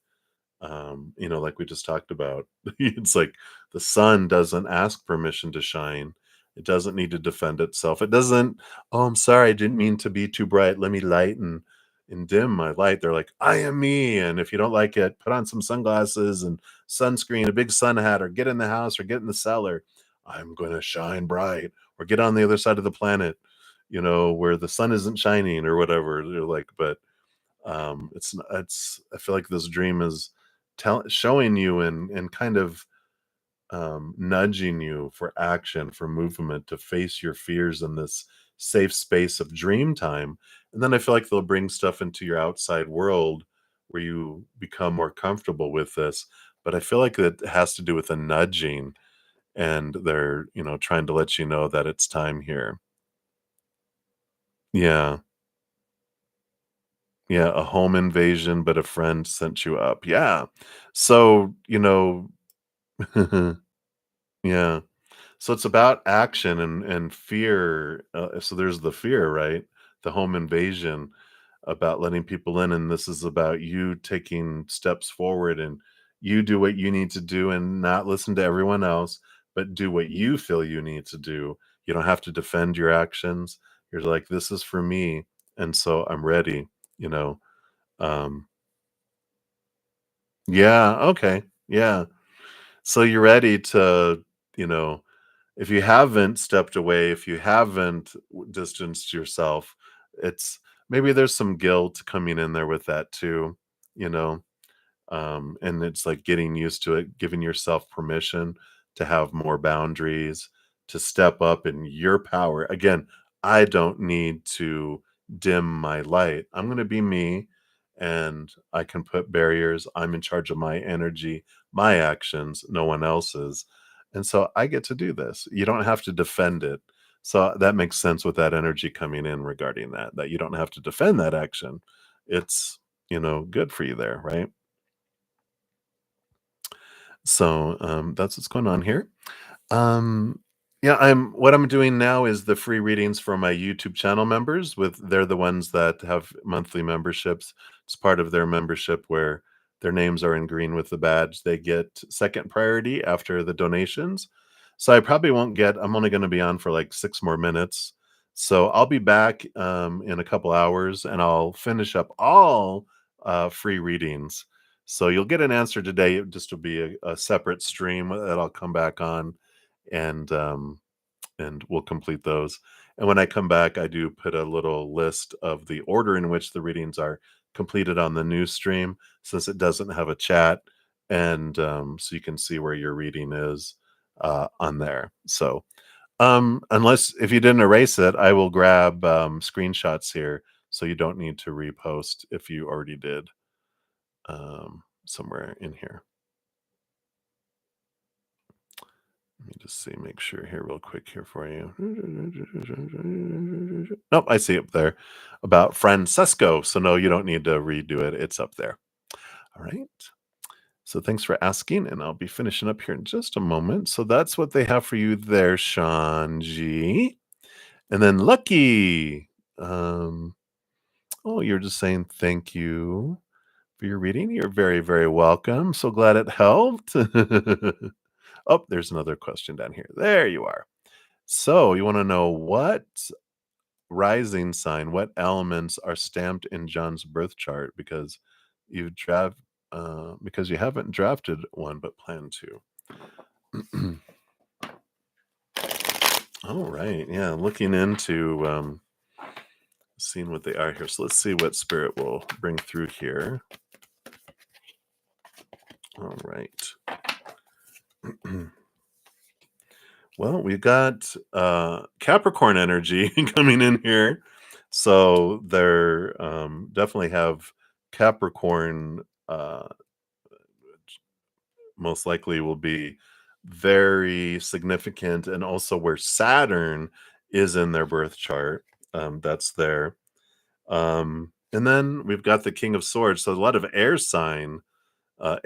like we just talked about. It's like the sun doesn't ask permission to shine. It doesn't need to defend itself. It doesn't, "Oh, I'm sorry, I didn't mean to be too bright. Let me lighten and dim my light." They're like, "I am me. And if you don't like it, put on some sunglasses and sunscreen, a big sun hat, or get in the house or get in the cellar. I'm going to shine bright, or get on the other side of the planet, where the sun isn't shining," or whatever. They're like, but it's I feel like this dream is showing you and kind of, nudging you for action, for movement, to face your fears in this safe space of dream time. And then I feel like they'll bring stuff into your outside world where you become more comfortable with this. But I feel like it has to do with a nudging, and they're, trying to let you know that it's time here. Yeah. Yeah, a home invasion, but a friend sent you up. Yeah. So, yeah. So it's about action and fear. So there's the fear, right? The home invasion, about letting people in, and this is about you taking steps forward, and you do what you need to do and not listen to everyone else, but do what you feel you need to do. You don't have to defend your actions. You're like, "This is for me, and so I'm ready." You know. Um, yeah. Okay. Yeah. So you're ready to, you know, if you haven't stepped away, if you haven't distanced yourself, it's maybe there's some guilt coming in there with that too, you know. And it's like getting used to it, giving yourself permission to have more boundaries, to step up in your power. Again, I don't need to dim my light. I'm going to be me, and I can put barriers. I'm in charge of my energy, my actions, no one else's. And so I get to do this. You don't have to defend it. So that makes sense with that energy coming in regarding that you don't have to defend that action. It's, good for you there, right? So, that's what's going on here. Um, yeah, what I'm doing now is the free readings for my YouTube channel members. They're the ones that have monthly memberships. It's part of their membership where their names are in green with the badge. They get second priority after the donations. So I probably won't get. I'm only going to be on for like 6 more minutes. So I'll be back in a couple hours and I'll finish up all free readings. So you'll get an answer today. It just will be a separate stream that I'll come back on and we'll complete those. And when I come back, I do put a little list of the order in which the readings are completed on the new stream, since it doesn't have a chat, and so you can see where your reading is on there. So, unless if you didn't erase it, I will grab screenshots here, so you don't need to repost if you already did somewhere in here. Let me just see, make sure here real quick here for you. Nope, I see it there about Francesco. So no, you don't need to redo it. It's up there. All right. So thanks for asking, and I'll be finishing up here in just a moment. So that's what they have for you there, Sean G. And then Lucky. Um, oh, you're just saying thank you for your reading. You're very, very welcome. So glad it helped. Oh, there's another question down here. There you are. So you want to know what rising sign, what elements are stamped in John's birth chart because you haven't drafted one but plan to. All right, yeah, looking into seeing what they are here. So let's see what spirit will bring through here. All right. Well, we've got Capricorn energy coming in here. So they're definitely have Capricorn most likely will be very significant, and also where Saturn is in their birth chart. That's there. And then we've got the King of Swords. So a lot of air sign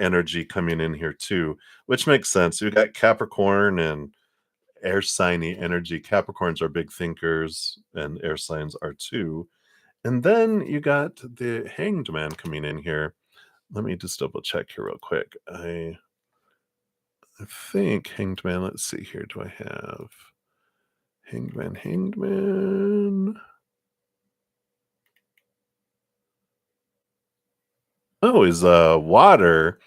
energy coming in here too, which makes sense. We've got Capricorn and air signy energy. Capricorns are big thinkers, and air signs are too. And then you got the Hanged Man coming in here. Let me just double check here real quick. I think Hanged Man. Let's see here. Do I have Hanged Man? Hanged Man. Oh, is water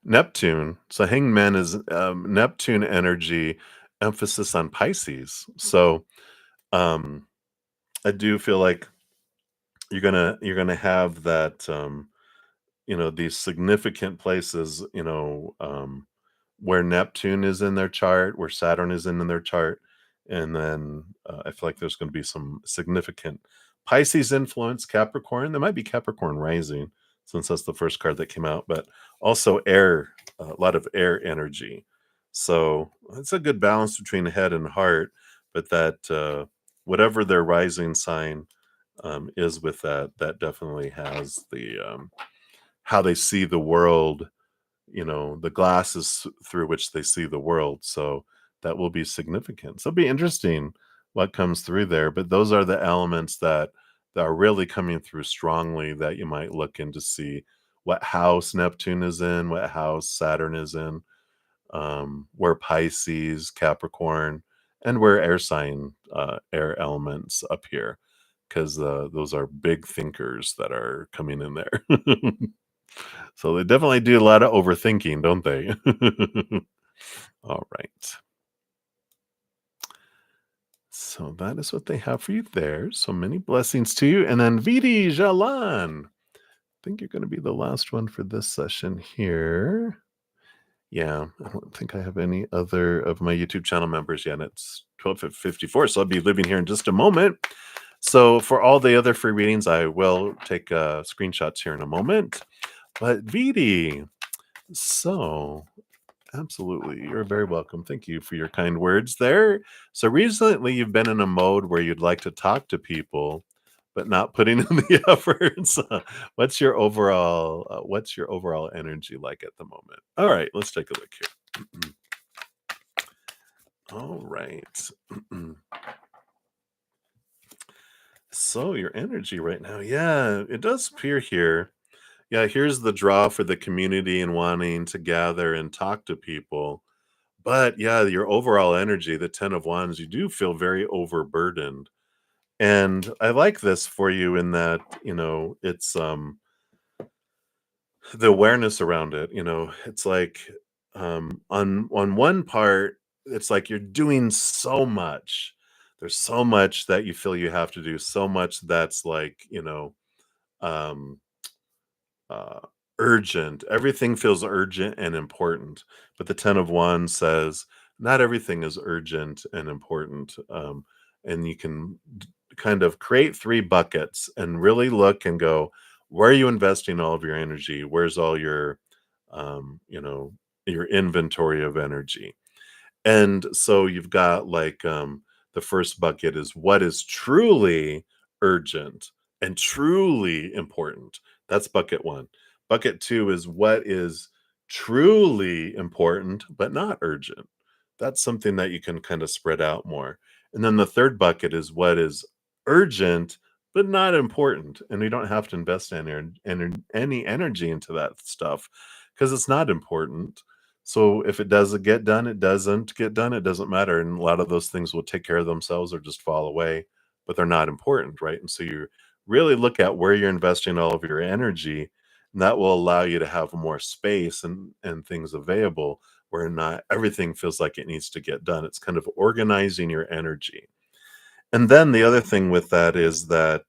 Neptune. So Hanged Man is Neptune energy, emphasis on Pisces. So I do feel like you're gonna have that these significant places, where Neptune is in their chart, where Saturn is in their chart, and then I feel like there's going to be some significant Pisces influence, Capricorn. There might be Capricorn rising, since that's the first card that came out, but also air, a lot of air energy. So it's a good balance between head and heart, but that whatever their rising sign is with that, that definitely has the how they see the world, the glasses through which they see the world. So that will be significant. So it'll be interesting what comes through there. But those are the elements that are really coming through strongly, that you might look in to see what house Neptune is in, what house Saturn is in, where Pisces, Capricorn, and where air sign, air elements appear, because those are big thinkers that are coming in there. So they definitely do a lot of overthinking, don't they? All right. So that is what they have for you there. So many blessings to you. And then Vidi Jalan. I think you're going to be the last one for this session here. Yeah, I don't think I have any other of my YouTube channel members yet. It's 12:54, so I'll be leaving here in just a moment. So for all the other free readings, I will take screenshots here in a moment. But Vidi, so absolutely, you're very welcome. Thank you for your kind words there. So recently, you've been in a mode where you'd like to talk to people, but not putting in the efforts. What's your overall energy like at the moment? All right, let's take a look here. All right. So your energy right now, yeah, it does appear here. Yeah, here's the draw for the community and wanting to gather and talk to people. But yeah, your overall energy, the 10 of Wands, you do feel very overburdened. And I like this for you in that, it's the awareness around it, it's like on one part, it's like you're doing so much. There's so much that you feel you have to do, so much that's like, um uh, urgent. Everything feels urgent and important. But the Ten of Wands says not everything is urgent and important. And you can kind of create three buckets and really look and go, where are you investing all of your energy? Where's all um, you know, your inventory of energy? And so you've got like the first bucket is what is truly urgent and truly important. That's bucket one. Bucket two is what is truly important but not urgent. That's something that you can kind of spread out more. And then the third bucket is what is urgent but not important. And we don't have to invest any energy into that stuff because it's not important. So if it doesn't get done, it doesn't get done. It doesn't matter. And a lot of those things will take care of themselves or just fall away, but they're not important, right? And so you really look at where you're investing all of your energy, and that will allow you to have more space and things available where not everything feels like it needs to get done. It's kind of organizing your energy. And then the other thing with that is that,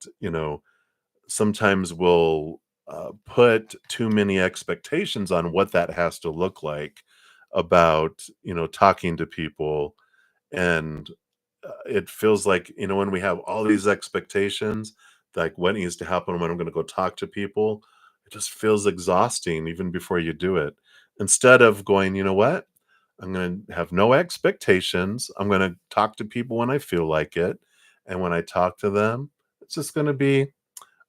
sometimes we'll put too many expectations on what that has to look like about talking to people. And it feels like when we have all these expectations, like what needs to happen when I'm going to go talk to people, it just feels exhausting even before you do it. Instead of going, you know what, I'm going to have no expectations, I'm going to talk to people when I feel like it, and when I talk to them, it's just going to be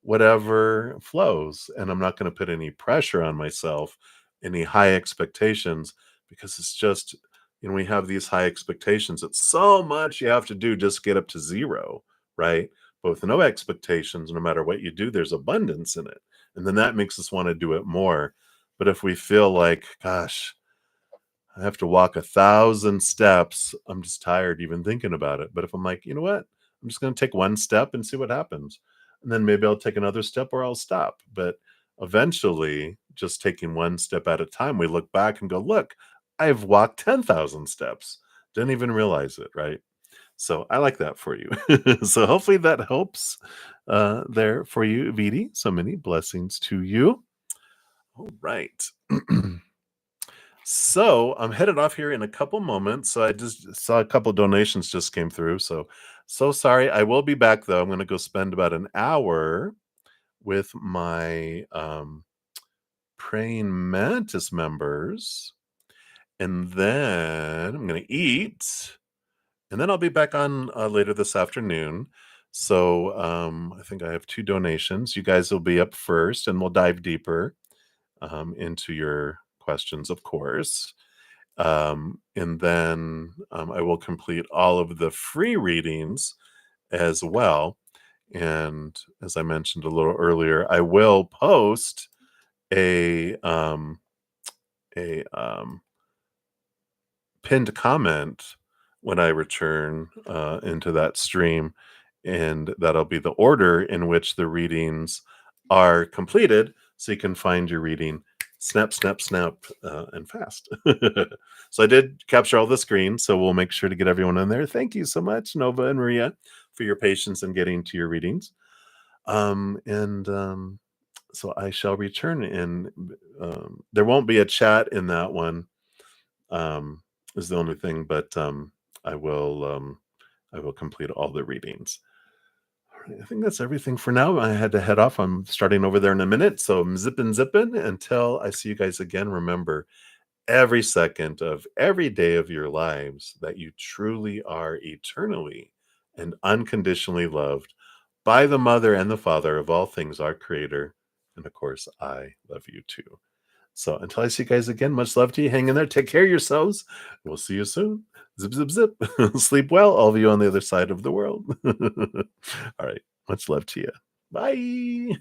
whatever flows, and I'm not gonna put any pressure on myself, any high expectations, because it's just we have these high expectations. It's so much you have to do just to get up to 0, right? But with no expectations, no matter what you do, there's abundance in it, and then that makes us wanna do it more. But if we feel like, "Gosh, I have to walk 1,000 steps. I'm just tired even thinking about it." But if I'm like, "You know what? I'm just gonna take 1 step and see what happens." And then maybe I'll take another step or I'll stop. But eventually, just taking 1 step at a time, we look back and go, "Look, I've walked 10,000 steps. Didn't even realize it," right? So I like that for you. So hopefully that helps there for you, Vidi. So many blessings to you. All right. So I'm headed off here in a couple moments. So I just saw a couple donations just came through. So sorry. I will be back though. I'm going to go spend about an hour with my praying mantis members, and then I'm going to eat, and then I'll be back on later this afternoon. So I think I have 2 donations. You guys will be up first, and we'll dive deeper into your questions, of course. And then I will complete all of the free readings as well. And as I mentioned a little earlier, I will post a a pinned comment when I return into that stream, and that'll be the order in which the readings are completed, so you can find your reading snap, snap, snap, and fast. So I did capture all the screens, so we'll make sure to get everyone in there. Thank you so much, Nova and Maria, for your patience in getting to your readings. And so I shall return, and there won't be a chat in that one. Um, is the only thing, but I will I will complete all the readings. All right, I think that's everything for now. I had to head off. I'm starting over there in a minute, so I'm zipping until I see you guys again. Remember, every second of every day of your lives that you truly are eternally and unconditionally loved by the Mother and the Father of all things, our Creator. And of course, I love you too. So until I see you guys again, much love to you. Hang in there. Take care of yourselves. We'll see you soon. Zip, zip, zip. Sleep well, all of you on the other side of the world. All right. Much love to you. Bye.